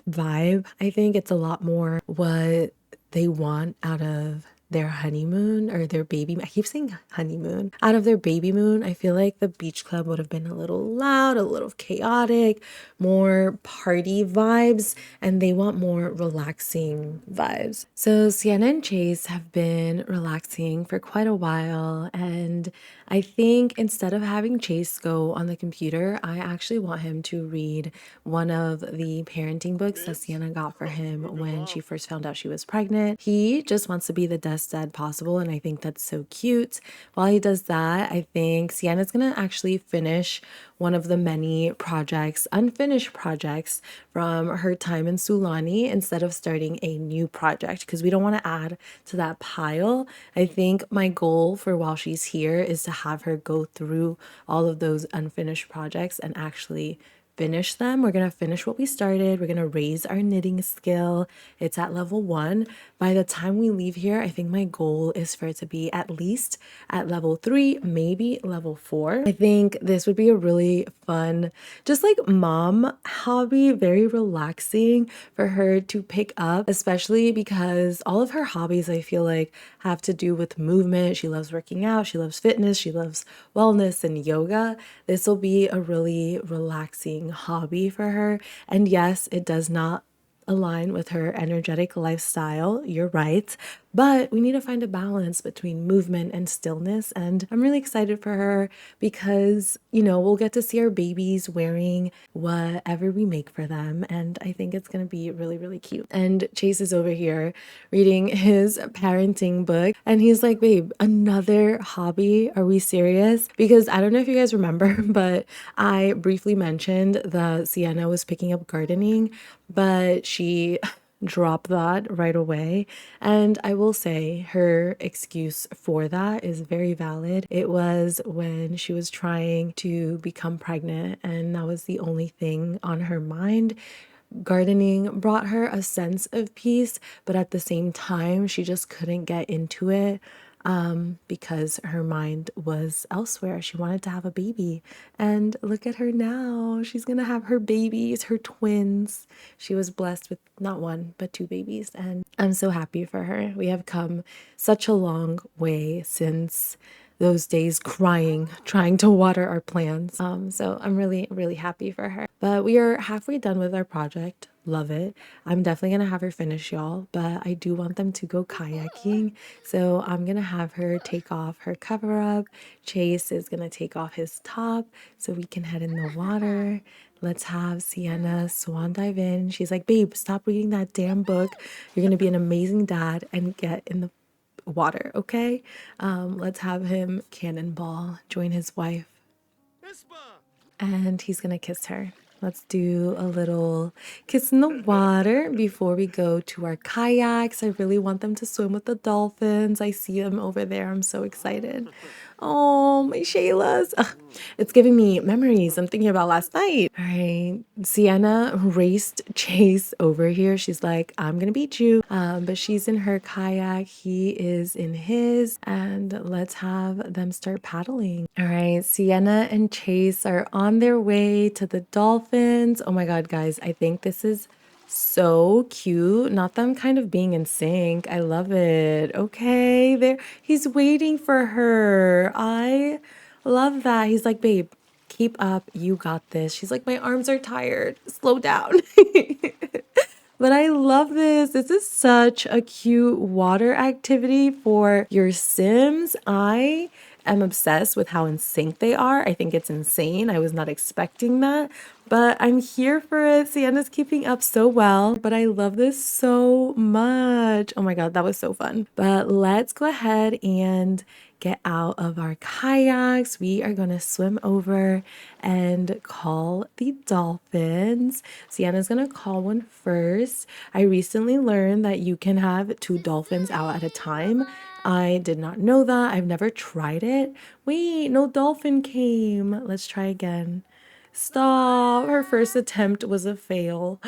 vibe. I think it's a lot more what they want out of their honeymoon or their baby. I keep saying honeymoon. Out of their baby moon, I feel like the beach club would have been a little loud, a little chaotic, more party vibes, and they want more relaxing vibes. So Sienna and Chase have been relaxing for quite a while, and I think instead of having Chase go on the computer, I actually want him to read one of the parenting books that Sienna got for him when she first found out she was pregnant. He just wants to be the best dad possible, and I think that's so cute. While he does that, I think Sienna's gonna actually finish one of the many projects, unfinished projects from her time in Sulani instead of starting a new project, because we don't want to add to that pile. I think my goal for while she's here is to have her go through all of those unfinished projects and actually finish them. We're going to finish what we started. We're going to raise our knitting skill. It's at level 1. By the time we leave here, I think my goal is for it to be at least at level 3, maybe level 4. I think this would be a really fun, just like mom hobby, very relaxing for her to pick up, especially because all of her hobbies, I feel like, have to do with movement. She loves working out. She loves fitness. She loves wellness and yoga. This will be a really relaxing hobby for her. And yes, it does not align with her energetic lifestyle. You're right. But we need to find a balance between movement and stillness. And I'm really excited for her because, we'll get to see our babies wearing whatever we make for them. And I think it's going to be really, really cute. And Chase is over here reading his parenting book. And he's like, babe, another hobby? Are we serious? Because I don't know if you guys remember, but I briefly mentioned that Sienna was picking up gardening, but she dropped that right away. And I will say her excuse for that is very valid. It was when she was trying to become pregnant, and that was the only thing on her mind. Gardening brought her a sense of peace, but at the same time, she just couldn't get into it because her mind was elsewhere. She wanted to have a baby. And look at her now. She's going to have her babies, her twins. She was blessed with not one, but two babies. And I'm so happy for her. We have come such a long way since those days crying, trying to water our plants. So I'm really, really happy for her. But we are halfway done with our project. Love it. I'm definitely going to have her finish, y'all, but I do want them to go kayaking. So I'm going to have her take off her cover up. Chase is going to take off his top so we can head in the water. Let's have Sienna swan dive in. She's like, babe, stop reading that damn book. You're going to be an amazing dad and get in the water, okay? Let's have him cannonball, join his wife, and he's gonna kiss her. Let's do a little kiss in the water before we go to our kayaks. I really want them to swim with the dolphins. I see them over there. I'm so excited. Oh, my Shaylas. Ugh, it's giving me memories I'm thinking about last night. All right. Sienna raced Chase over here. She's like, I'm going to beat you. But she's in her kayak. He is in his. And let's have them start paddling. All right. Sienna and Chase are on their way to the dolphins. Oh my God, guys. I think this is so cute. Not them kind of being in sync. I love it. Okay, there he's waiting for her. I love that. He's like, babe, keep up. You got this. She's like, my arms are tired. Slow down. But I love this. This is such a cute water activity for your Sims. I am obsessed with how in sync they are. I think it's insane. I was not expecting that, but I'm here for it. Sienna's keeping up so well, but I love this so much. Oh my God, that was so fun. But let's go ahead and get out of our kayaks. We are going to swim over and call the dolphins. Sienna's going to call one first. I recently learned that you can have two dolphins out at a time. I did not know that. I've never tried it. Wait, no dolphin came. Let's try again. Stop. Her first attempt was a fail.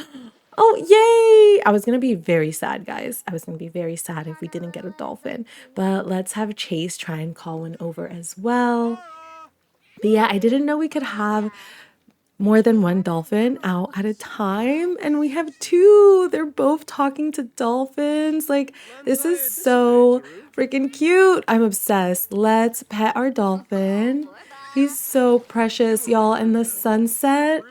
Oh, yay! I was going to be very sad, guys. I was going to be very sad if we didn't get a dolphin. But let's have Chase try and call one over as well. But yeah, I didn't know we could have more than one dolphin out at a time. And we have two. They're both talking to dolphins. Like, this is so freaking cute. I'm obsessed. Let's pet our dolphin. He's so precious, y'all. And the sunset,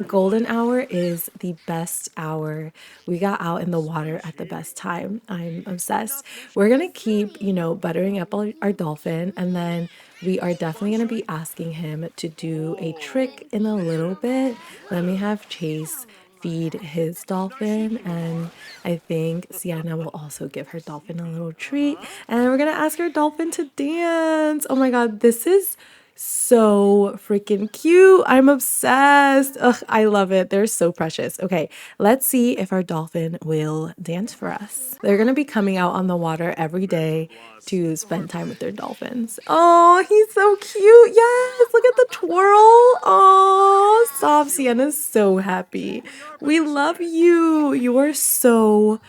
golden hour is the best hour. We got out in the water at the best time. I'm obsessed. We're going to keep, buttering up our dolphin, and then we are definitely going to be asking him to do a trick in a little bit. Let me have Chase feed his dolphin, and I think Sienna will also give her dolphin a little treat, and we're going to ask our dolphin to dance. Oh my God, this is so freaking cute. I'm obsessed. Ugh, I love it. They're so precious. Okay, let's see if our dolphin will dance for us. They're going to be coming out on the water every day to spend time with their dolphins. Oh, he's so cute. Yes, look at the twirl. Oh, stop. Sienna's so happy. We love you. You are so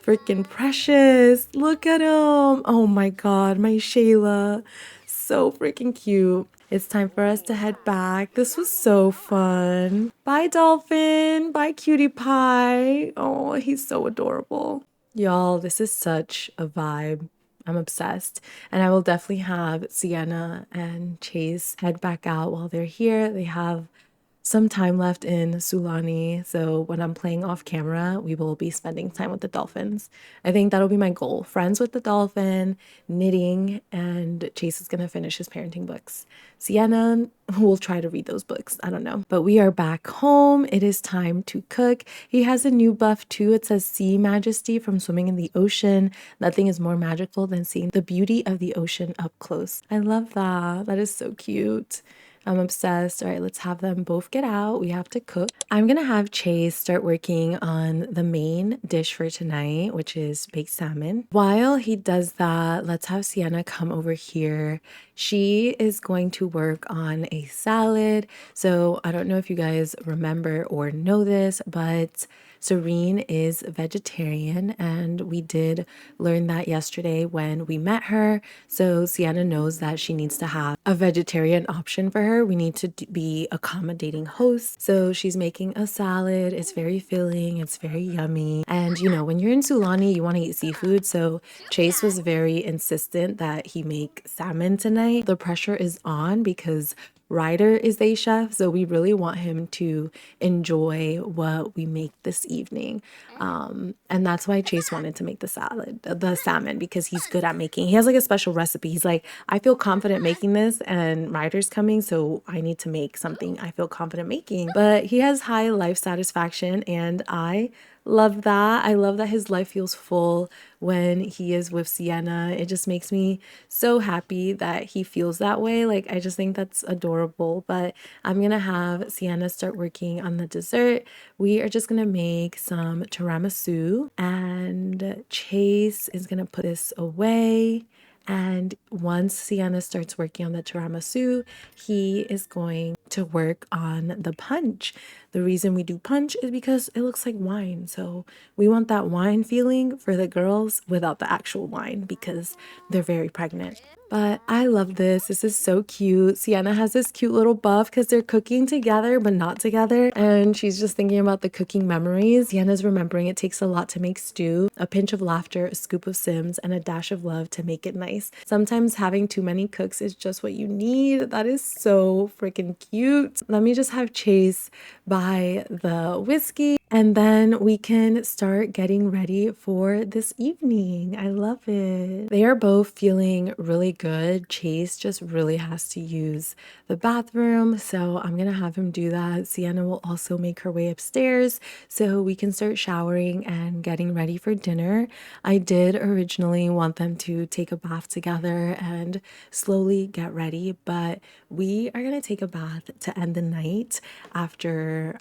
freaking precious. Look at him. Oh my God, my Shayla. So freaking cute. It's time for us to head back. This was so fun. Bye, dolphin. Bye, cutie pie. Oh, he's so adorable. Y'all, this is such a vibe. I'm obsessed. And I will definitely have Sienna and Chase head back out while they're here. They have some time left in Sulani. So when I'm playing off camera, we will be spending time with the dolphins. I think that'll be my goal. Friends with the dolphin, knitting, and Chase is gonna finish his parenting books. Sienna will try to read those books. I don't know. But we are back home. It is time to cook. He has a new buff too. It says Sea Majesty from swimming in the ocean. Nothing is more magical than seeing the beauty of the ocean up close. I love that. That is so cute. I'm obsessed. All right, let's have them both get out. We have to cook. I'm gonna have Chase start working on the main dish for tonight, which is baked salmon. While he does that, let's have Sienna come over here. She is going to work on a salad. So I don't know if you guys remember or know this, but Serene is vegetarian, and we did learn that yesterday when we met her. So Sienna knows that she needs to have a vegetarian option for her. We need to be accommodating hosts. So she's making a salad. It's very filling, it's very yummy. And you know, when you're in Sulani, you want to eat seafood. So Chase was very insistent that he make salmon tonight. The pressure is on because Ryder is a chef, so we really want him to enjoy what we make this evening. And that's why Chase wanted to make the salmon, because he's good at making. He has like a special recipe. He's like, I feel confident making this, and Ryder's coming, so I need to make something I feel confident making. But he has high life satisfaction, and I love that. I love that his life feels full when he is with Sienna. It just makes me so happy that he feels that way. Like, I just think that's adorable. But I'm gonna have Sienna start working on the dessert. We are just gonna make some tiramisu, and Chase is gonna put this away. And once Sienna starts working on the tiramisu, he is going to work on the punch. The reason we do punch is because it looks like wine. So we want that wine feeling for the girls without the actual wine because they're very pregnant. But I love this. This is so cute. Sienna has this cute little buff because they're cooking together but not together. And she's just thinking about the cooking memories. Sienna's remembering it takes a lot to make stew, a pinch of laughter, a scoop of Sims, and a dash of love to make it nice. Sometimes having too many cooks is just what you need. That is so freaking cute. Let me just have Chase buy the whiskey, and then we can start getting ready for this evening. I love it. They are both feeling really good. Chase just really has to use the bathroom, so I'm gonna have him do that. Sienna will also make her way upstairs so we can start showering and getting ready for dinner. I did originally want them to take a bath together and slowly get ready, but we are gonna take a bath to end the night after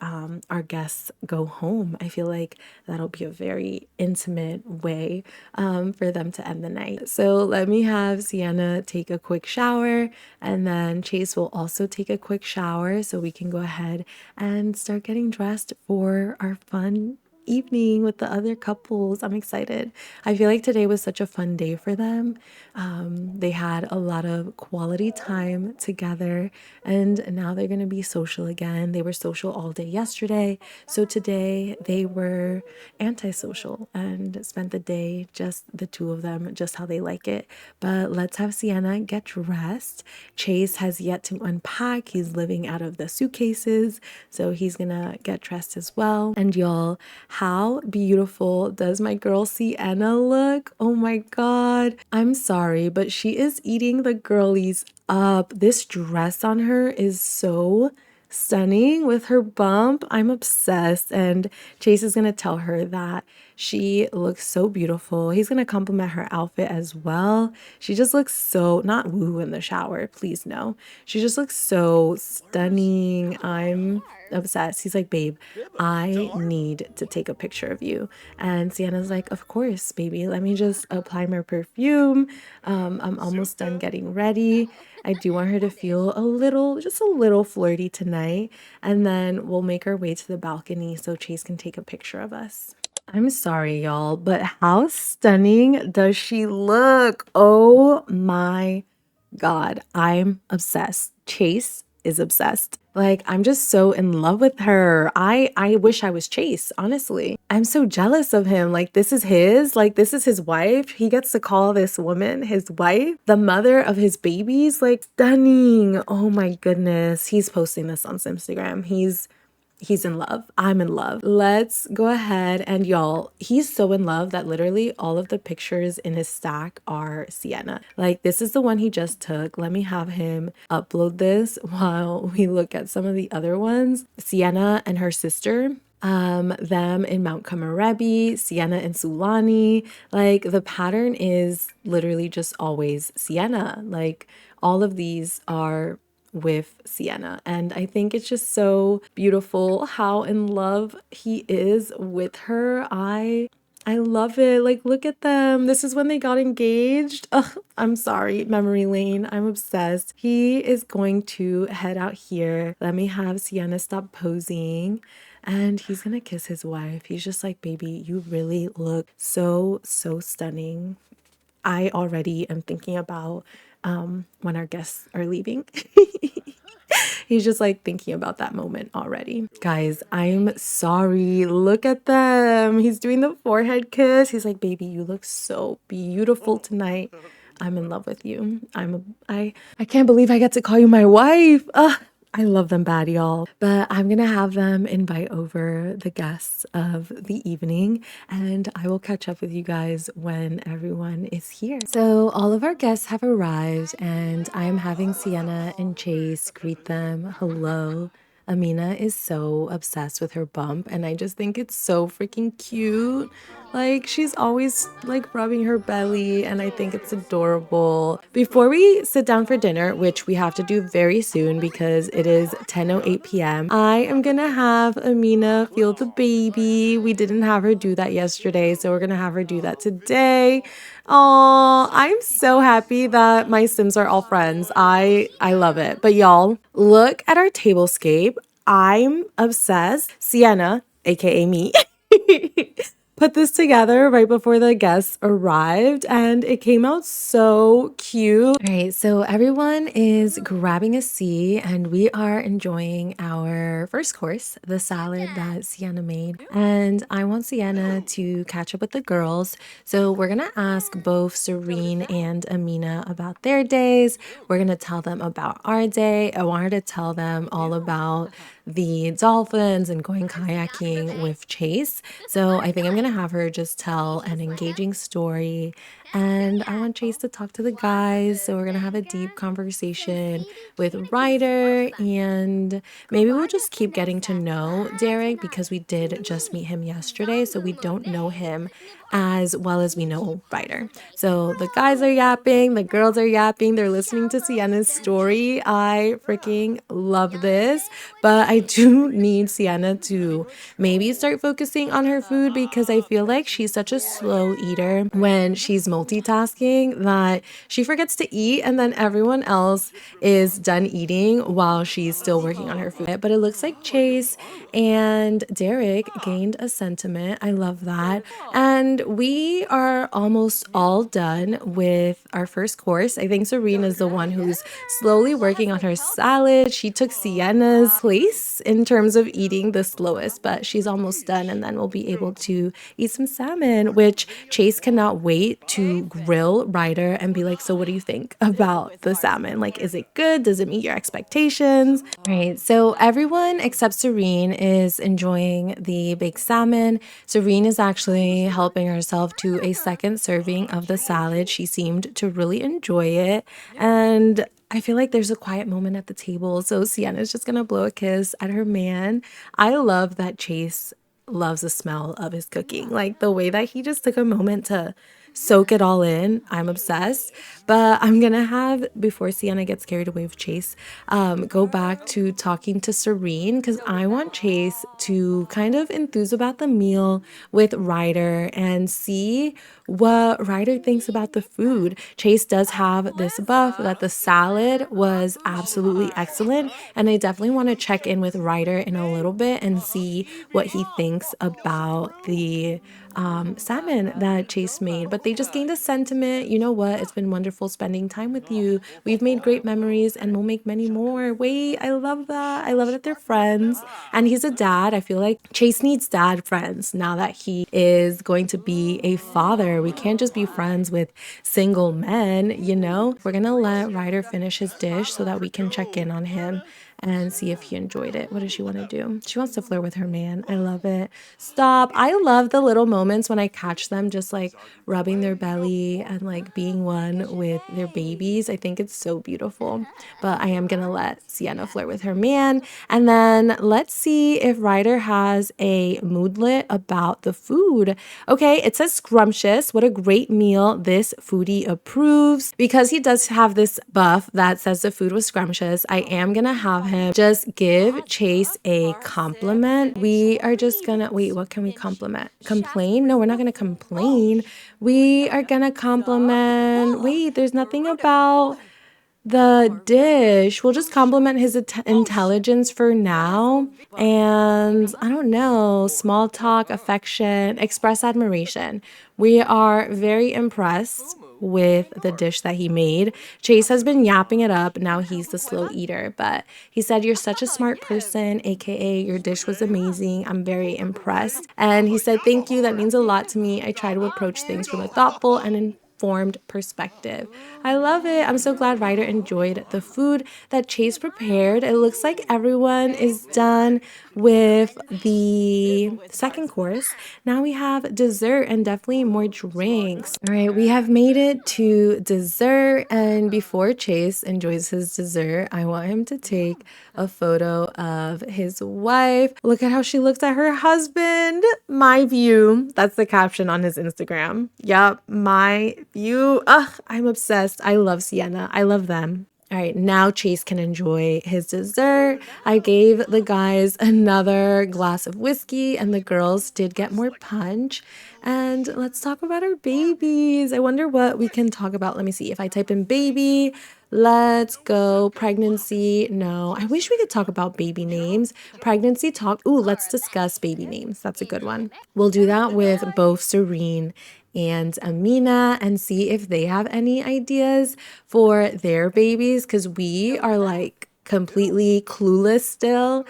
our guests go home. I feel like that'll be a very intimate way for them to end the night. So let me have Sienna take a quick shower, and then Chase will also take a quick shower so we can go ahead and start getting dressed for our fun evening with the other couples. I'm excited. I feel like today was such a fun day for them. They had a lot of quality time together, and now they're going to be social again. They were social all day yesterday, so today they were antisocial and spent the day just the two of them, just how they like it. But let's have Sienna get dressed. Chase has yet to unpack. He's living out of the suitcases, so he's gonna get dressed as well. And y'all, how beautiful does my girl Sienna look? Oh my god. I'm sorry, but she is eating the girlies up. This dress on her is so stunning with her bump. I'm obsessed. And Chase is going to tell her that she looks so beautiful. He's going to compliment her outfit as well. She just looks so, not woo in the shower, please no. She just looks so stunning. I'm obsessed. He's like, babe, I need to take a picture of you. And Sienna's like, of course, baby. Let me just apply my perfume. I'm almost done getting ready. I do want her to feel just a little flirty tonight. And then we'll make our way to the balcony so Chase can take a picture of us. I'm sorry, y'all, but how stunning does she look? Oh my God, I'm obsessed. Chase is obsessed. Like, I'm just so in love with her. I wish I was Chase, honestly. I'm so jealous of him. Like, this is his wife. He gets to call this woman his wife, the mother of his babies. Like, stunning. Oh my goodness. He's posting this on his Instagram. He's in love. I'm in love. Let's go ahead and y'all, he's so in love that literally all of the pictures in his stack are Sienna. Like, this is the one he just took. Let me have him upload this while we look at some of the other ones. Sienna and her sister. Them in Mount Kamarebi, Sienna and Sulani. Like, the pattern is literally just always Sienna. Like, all of these are with Sienna. And I think it's just so beautiful how in love he is with her. I love it. Like, look at them. This is when they got engaged. Ugh, I'm sorry, memory lane. I'm obsessed. He is going to head out here. Let me have Sienna stop posing. And he's gonna kiss his wife. He's just like, baby, you really look so, so stunning. I already am thinking about when our guests are leaving. He's just like thinking about that moment already. Guys, I'm sorry. Look at them. He's doing the forehead kiss. He's like, baby, you look so beautiful tonight. I'm in love with you. I can't believe I get to call you my wife. Ugh. I love them bad, y'all. But I'm gonna have them invite over the guests of the evening, and I will catch up with you guys when everyone is here. So all of our guests have arrived, and I am having Sienna and Chase greet them. Hello. Amina is so obsessed with her bump, and I just think it's so freaking cute. Like, she's always like rubbing her belly, and I think it's adorable. Before we sit down for dinner, which we have to do very soon because it is 10:08 p.m., I am gonna have Amina feel the baby. We didn't have her do that yesterday, so we're gonna have her do that today. Oh, I'm so happy that my Sims are all friends. I love it. But y'all, look at our tablescape. I'm obsessed. Sienna, aka me, put this together right before the guests arrived, and it came out so cute. All right, so everyone is grabbing a seat, and we are enjoying our first course, the salad that Sienna made. And I want Sienna to catch up with the girls. So we're gonna ask both Serene and Amina about their days. We're gonna tell them about our day. I want her to tell them all about the dolphins and going kayaking with Chase. So I think I'm gonna have her just tell an engaging story, and I want Chase to talk to the guys. So we're gonna have a deep conversation with Ryder, and maybe we'll just keep getting to know Derek because we did just meet him yesterday, so we don't know him as well as we know Ryder. So the guys are yapping, the girls are yapping, they're listening to Sienna's story. I freaking love this, but I do need Sienna to maybe start focusing on her food because I feel like she's such a slow eater when she's multitasking that she forgets to eat, and then everyone else is done eating while she's still working on her food. But it looks like Chase and Derek gained a sentiment. I love that. And we are almost all done with our first course. I think Serena is the one who's slowly working on her salad. She took Sienna's place in terms of eating the slowest, but she's almost done, and then we'll be able to eat some salmon, which Chase cannot wait to grill Ryder and be like, so what do you think about the salmon? Like, is it good? Does it meet your expectations? All right, so everyone except Serene is enjoying the baked salmon. Serene is actually helping herself to a second serving of the salad. She seemed to really enjoy it, and I feel like there's a quiet moment at the table. So Sienna's just gonna blow a kiss at her man. I love that Chase loves the smell of his cooking. Like, the way that he just took a moment to soak it all in. I'm obsessed. But I'm gonna have, before Sienna gets carried away with Chase, go back to talking to Serene because I want Chase to kind of enthuse about the meal with Ryder and see what Ryder thinks about the food. Chase does have this buff that the salad was absolutely excellent, and I definitely want to check in with Ryder in a little bit and see what he thinks about the salmon that Chase made. But they just gained a sentiment. You know what? It's been wonderful spending time with you. We've made great memories and we'll make many more. Wait, I love that. I love it that they're friends. And he's a dad. I feel like Chase needs dad friends now that he is going to be a father. We can't just be friends with single men, you know? We're gonna let Ryder finish his dish so that we can check in on him and see if he enjoyed it. What does she want to do? She wants to flirt with her man. I love it. Stop. I love the little moments when I catch them just like rubbing their belly and like being one with their babies. I think it's so beautiful. But I am going to let Sienna flirt with her man. And then let's see if Ryder has a moodlet about the food. Okay, it says scrumptious. What a great meal. This foodie approves. Because he does have this buff that says the food was scrumptious, I am going to have him just give Chase a compliment. We are just gonna, wait, what can we compliment? Complain? No, we're not gonna complain. We are gonna compliment, wait, there's nothing about the dish. We'll just compliment his intelligence for now. And I don't know, small talk, affection, express admiration. We are very impressed with the dish that he made. Chase has been yapping it up. Now he's the slow eater, but he said, "You're such a smart person, aka your dish was amazing. I'm very impressed." And he said, "Thank you. That means a lot to me. I try to approach things from a thoughtful and informed perspective." I love it. I'm so glad Ryder enjoyed the food that Chase prepared. It looks like everyone is done with the second course. Now we have dessert and definitely more drinks. All right, we have made it to dessert, and before Chase enjoys his dessert, I want him to take a photo of his wife. Look at how she looks at her husband. My view. That's the caption on his Instagram. Yup, my view. Ugh, I'm obsessed. I love Sienna. I love them. All right, now Chase can enjoy his dessert. I gave the guys another glass of whiskey and the girls did get more punch. And let's talk about our babies. I wonder what we can talk about. Let me see. If I type in baby, let's go. Pregnancy. No, I wish we could talk about baby names. Pregnancy talk. Ooh, let's discuss baby names. That's a good one. We'll do that with both Serene and Amina and see if they have any ideas for their babies, because we are like completely clueless still.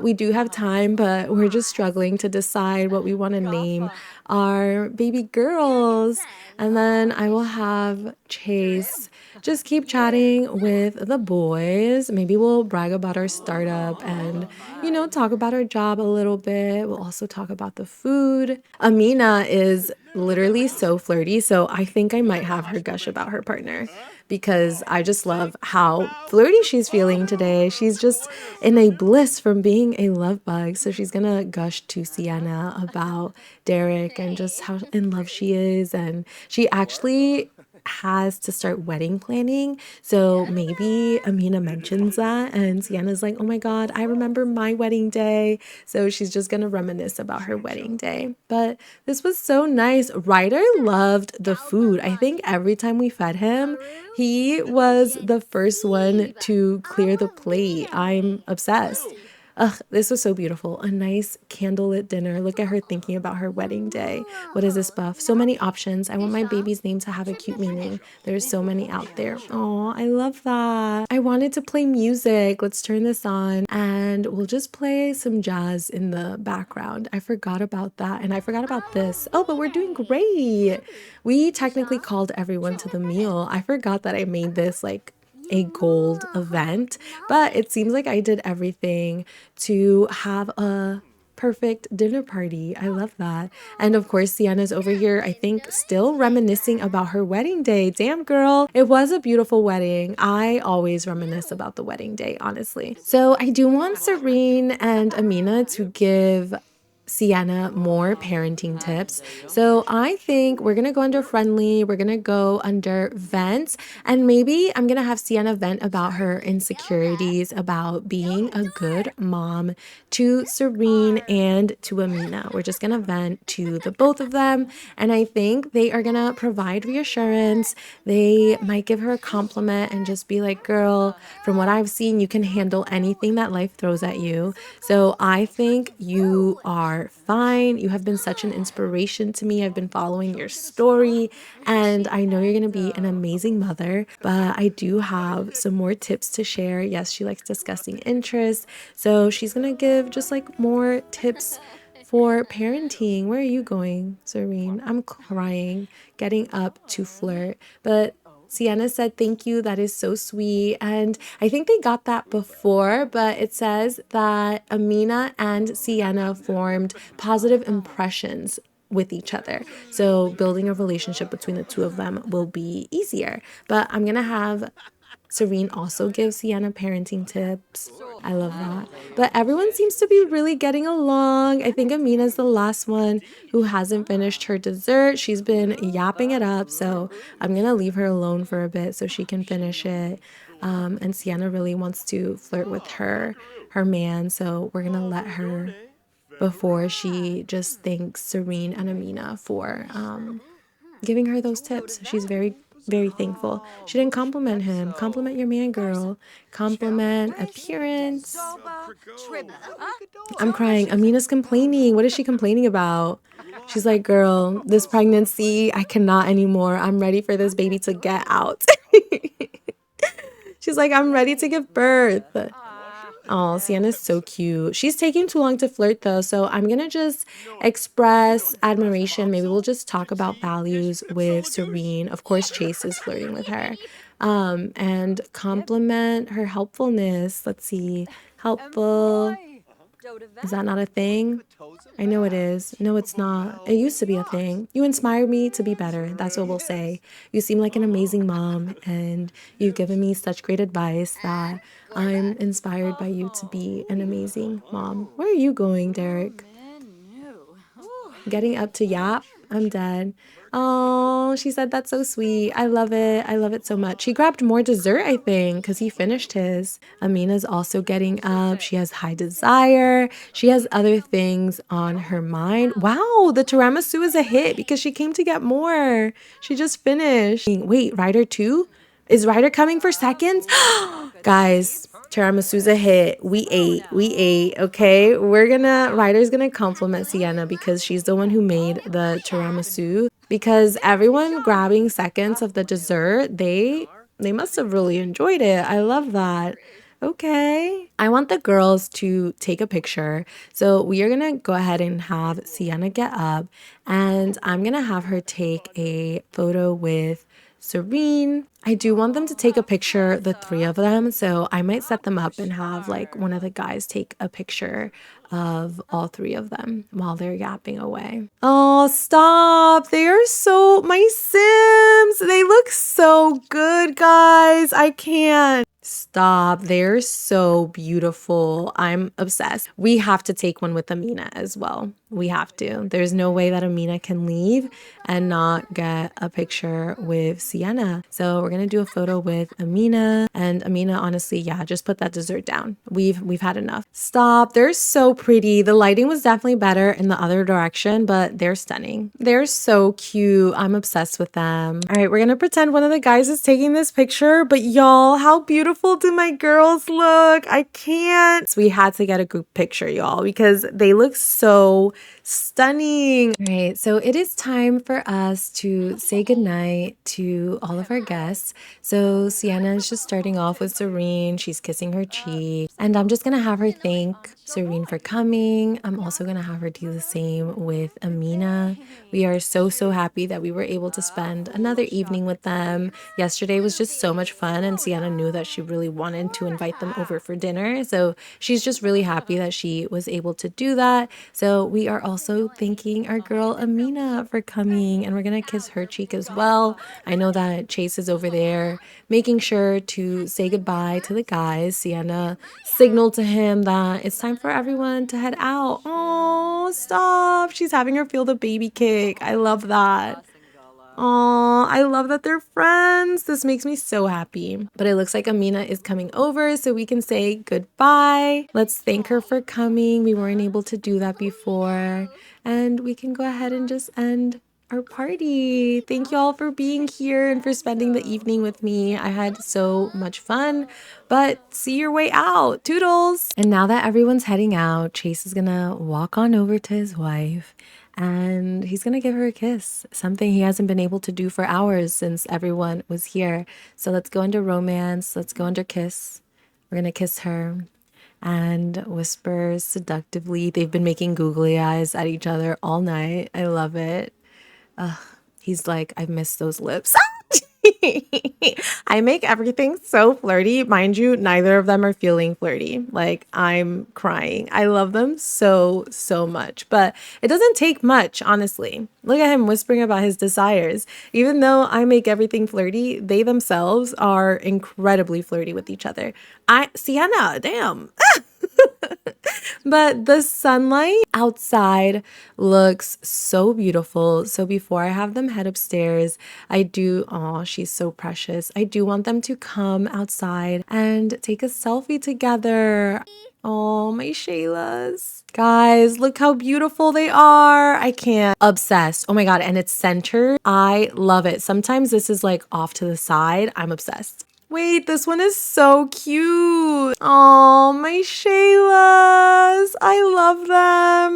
We do have time, but we're just struggling to decide what we want to name our baby girls. And then I will have Chase just keep chatting with the boys. Maybe we'll brag about our startup and, you know, talk about our job a little bit. We'll also talk about the food. Amina is literally so flirty, so I think I might have her gush about her partner because I just love how flirty she's feeling today. She's just in a bliss from being a love bug. So she's gonna gush to Sienna about Derek and just how in love she is. And she actually has to start wedding planning. So maybe Amina mentions that and Sienna's like, "Oh my God, I remember my wedding day." So she's just going to reminisce about her wedding day. But this was so nice. Ryder loved the food. I think every time we fed him, he was the first one to clear the plate. I'm obsessed. Ugh, this was so beautiful. A nice candlelit dinner. Look at her thinking about her wedding day. What is this buff? So many options. I want my baby's name to have a cute meaning. There's so many out there. Oh, I love that. I wanted to play music. Let's turn this on and we'll just play some jazz in the background. I forgot about that and I forgot about this. Oh, but we're doing great. We technically called everyone to the meal. I forgot that I made this like a gold event, but it seems like I did everything to have a perfect dinner party. I love that. And of course, Sienna's over here, I think, still reminiscing about her wedding day. Damn, girl. It was a beautiful wedding. I always reminisce about the wedding day, honestly. So I do want Serene and Amina to give Sienna more parenting tips. So I think we're going to go under friendly. We're going to go under vent. And maybe I'm going to have Sienna vent about her insecurities, about being a good mom to Serene and to Amina. We're just going to vent to the both of them. And I think they are going to provide reassurance. They might give her a compliment and just be like, "Girl, from what I've seen, you can handle anything that life throws at you. So I think you are are fine. You have been such an inspiration to me. I've been following your story, and I know you're going to be an amazing mother, but I do have some more tips to share. Yes, she likes discussing interests, so she's going to give just like more tips for parenting. Where are you going, Serene? I'm crying, getting up to flirt. But Sienna said, thank you. That is so sweet. And I think they got that before, but it says that Amina and Sienna formed positive impressions with each other. So building a relationship between the two of them will be easier. But I'm going to have Serene also gives Sienna parenting tips. I love that. But everyone seems to be really getting along. I think Amina's the last one who hasn't finished her dessert. She's been yapping it up, so I'm going to leave her alone for a bit so she can finish it. And Sienna really wants to flirt with her man, so we're going to let her before she just thanks Serene and Amina for giving her those tips. She's very, very thankful. She didn't compliment him. Compliment your man, girl. Compliment appearance. I'm crying. Amina's complaining. What is she complaining about? She's like, girl, this pregnancy, I cannot anymore. I'm ready for this baby to get out. She's like, I'm ready to give birth. Oh, Sienna's so cute. She's taking too long to flirt though, so I'm gonna just express admiration. Maybe we'll just talk about values with Serene. Of course, Chase is flirting with her. And compliment her helpfulness. Let's see. Helpful. Is that not a thing? I know it is. No, it's not. It used to be a thing. You inspire me to be better. That's what we'll say. You seem like an amazing mom, and you've given me such great advice that I'm inspired by you to be an amazing mom. Where are you going, Derek? Getting up to yap? I'm dead. Oh, she said that's so sweet. I love it. I love it so much. He grabbed more dessert, I think, because he finished his. Amina's also getting up. She has high desire. She has other things on her mind. Wow, the tiramisu is a hit because she came to get more. She just finished. Wait, Ryder too? Is Ryder coming for seconds? Guys, tiramisu's a hit. We ate, okay? Ryder's gonna compliment Sienna because she's the one who made the tiramisu. Because everyone grabbing seconds of the dessert, they must have really enjoyed it. I love that. Okay. I want the girls to take a picture. So we are gonna go ahead and have Sienna get up, and I'm gonna have her take a photo with Serene. I do want them to take a picture, the three of them, so I might set them up and have like one of the guys take a picture of all three of them while they're yapping away. Oh, stop. They are so, my Sims, they look so good, guys. I can't. Stop. They're so beautiful. I'm obsessed. We have to take one with Amina as well. We have to. There's no way that Amina can leave and not get a picture with Sienna. So we're gonna do a photo with Amina. And Amina, honestly, yeah, just put that dessert down. We've had enough. Stop. They're so pretty. The lighting was definitely better in the other direction, but they're stunning. They're so cute. I'm obsessed with them. All right, we're gonna pretend one of the guys is taking this picture, but y'all, how beautiful do my girls look? I can't. So we had to get a group picture, y'all, because they look so stunning. All right, so it is time for us to say goodnight to all of our guests. So Sienna is just starting off with Serene. She's kissing her cheek. And I'm just gonna have her thank Serene for coming. I'm also gonna have her do the same with Amina. We are so happy that we were able to spend another evening with them. Yesterday was just so much fun, and Sienna knew that she really wanted to invite them over for dinner. So she's just really happy that she was able to do that. So we are also thanking our girl Amina for coming, and we're gonna kiss her cheek as well. I know that Chase is over there making sure to say goodbye to the guys. Sienna signaled to him that it's time for everyone to head out. Oh, stop. She's having her feel the baby kick. I love that. Oh, I love that they're friends. This makes me so happy. But it looks like Amina is coming over so we can say goodbye. Let's thank her for coming. We weren't able to do that before. And we can go ahead and just end our party. Thank you all for being here and for spending the evening with me. I had so much fun, but see your way out. Toodles! And now that everyone's heading out, Chase is gonna walk on over to his wife and he's gonna give her a kiss, something he hasn't been able to do for hours since everyone was here. So let's go into romance. Let's go under kiss. We're gonna kiss her and whisper seductively. They've been making googly eyes at each other all night. I love it. He's like, I've missed those lips. I make everything so flirty. Mind you, neither of them are feeling flirty. Like, I'm crying. I love them so, so much. But it doesn't take much, honestly. Look at him whispering about his desires. Even though I make everything flirty, they themselves are incredibly flirty with each other. Sienna, damn. But the sunlight outside looks so beautiful. So before I have them head upstairs, oh, she's so precious. I do want them to come outside and take a selfie together. Oh, my Shaylas. Guys, look how beautiful they are. I can't. Obsessed. Oh my God. And it's centered. I love it. Sometimes this is like off to the side. I'm obsessed. Wait, this one is so cute. Oh, my Shaylas. I love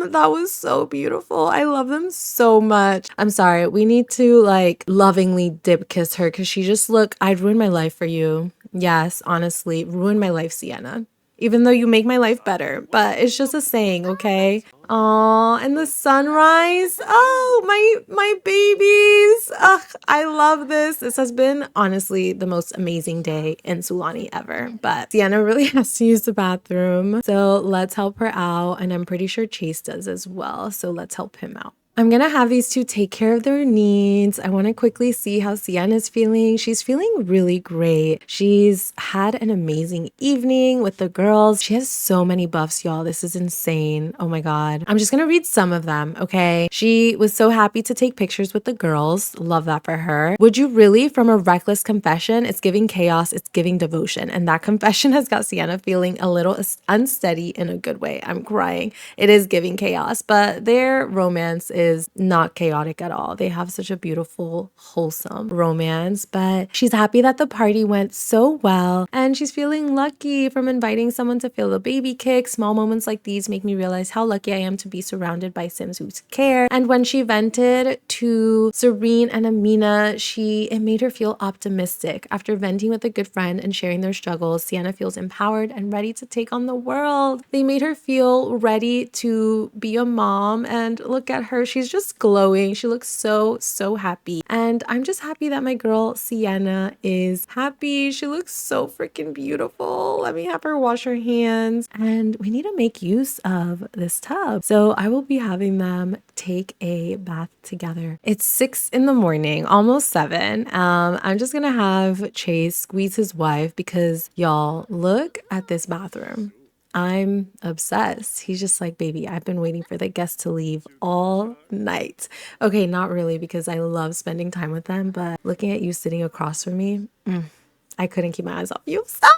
them. That was so beautiful. I love them so much. I'm sorry. We need to like lovingly dip kiss her because she just I'd ruin my life for you. Yes, honestly, ruin my life, Sienna. Even though you make my life better, but it's just a saying, okay? Aw, and the sunrise. Oh, my babies. Ugh, I love this. This has been honestly the most amazing day in Sulani ever. But Sienna really has to use the bathroom. So let's help her out. And I'm pretty sure Chase does as well. So let's help him out. I'm gonna have these two take care of their needs. I wanna quickly see how Sienna's feeling. She's feeling really great. She's had an amazing evening with the girls. She has so many buffs, y'all. This is insane. Oh my God. I'm just gonna read some of them, okay? She was so happy to take pictures with the girls. Love that for her. Would you really? From a reckless confession, it's giving chaos, it's giving devotion. And that confession has got Sienna feeling a little unsteady in a good way. I'm crying. It is giving chaos, but their romance is not chaotic at all. They have such a beautiful, wholesome romance, but she's happy that the party went so well and she's feeling lucky from inviting someone to feel the baby kick. Small moments like these make me realize how lucky I am to be surrounded by Sims who care. And when she vented to Serene and Amina, it made her feel optimistic. After venting with a good friend and sharing their struggles, Sienna feels empowered and ready to take on the world. They made her feel ready to be a mom, and look at her. She's just glowing. She looks so, so happy. And I'm just happy that my girl Sienna is happy. She looks so freaking beautiful. Let me have her wash her hands. And we need to make use of this tub. So I will be having them take a bath together. It's 6 in the morning, almost 7. I'm just gonna have Chase squeeze his wife because y'all, look at this bathroom. I'm obsessed. He's just like, baby, I've been waiting for the guests to leave all night. Okay, not really because I love spending time with them, but looking at you sitting across from me, I couldn't keep my eyes off you. Stop.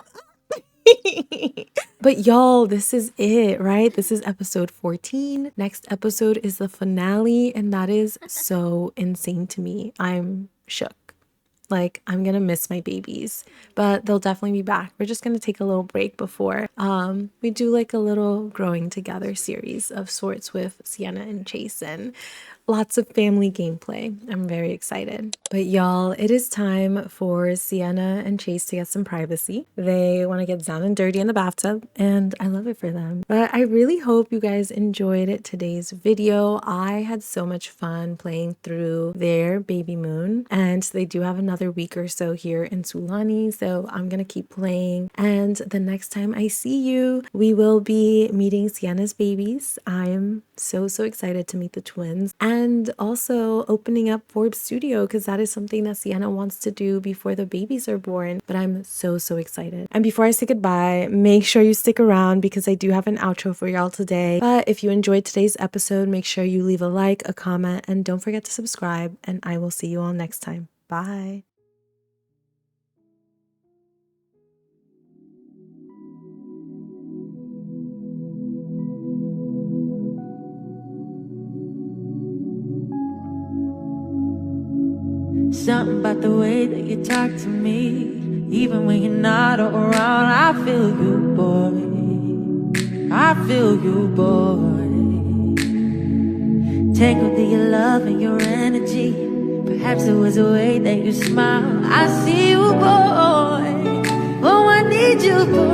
But y'all, this is it, right? This is episode 14. Next episode is the finale, and that is so insane to me. I'm shook. Like, I'm gonna miss my babies, but they'll definitely be back. We're just gonna take a little break before we do like a little growing together series of sorts with Sienna and Chase, and lots of family gameplay. I'm very excited. But y'all, it is time for Sienna and Chase to get some privacy. They want to get down and dirty in the bathtub, and I love it for them. But I really hope you guys enjoyed today's video. I had so much fun playing through their baby moon, and they do have another week or so here in Sulani, so I'm gonna keep playing. And the next time I see you, we will be meeting Sienna's babies. I'm so excited to meet the twins, and also opening up Forbes Studio because that is something that Sienna wants to do before the babies are born. But I'm so excited. And before I say goodbye, make sure you stick around because I do have an outro for y'all today. But if you enjoyed today's episode, make sure you leave a like, a comment, and don't forget to subscribe, and I will see you all next time. Bye. Something about the way that you talk to me, even when you're not around. I feel you, boy. I feel you, boy. Tangled in your love and your energy. Perhaps it was the way that you smile. I see you, boy. Oh, I need you, boy.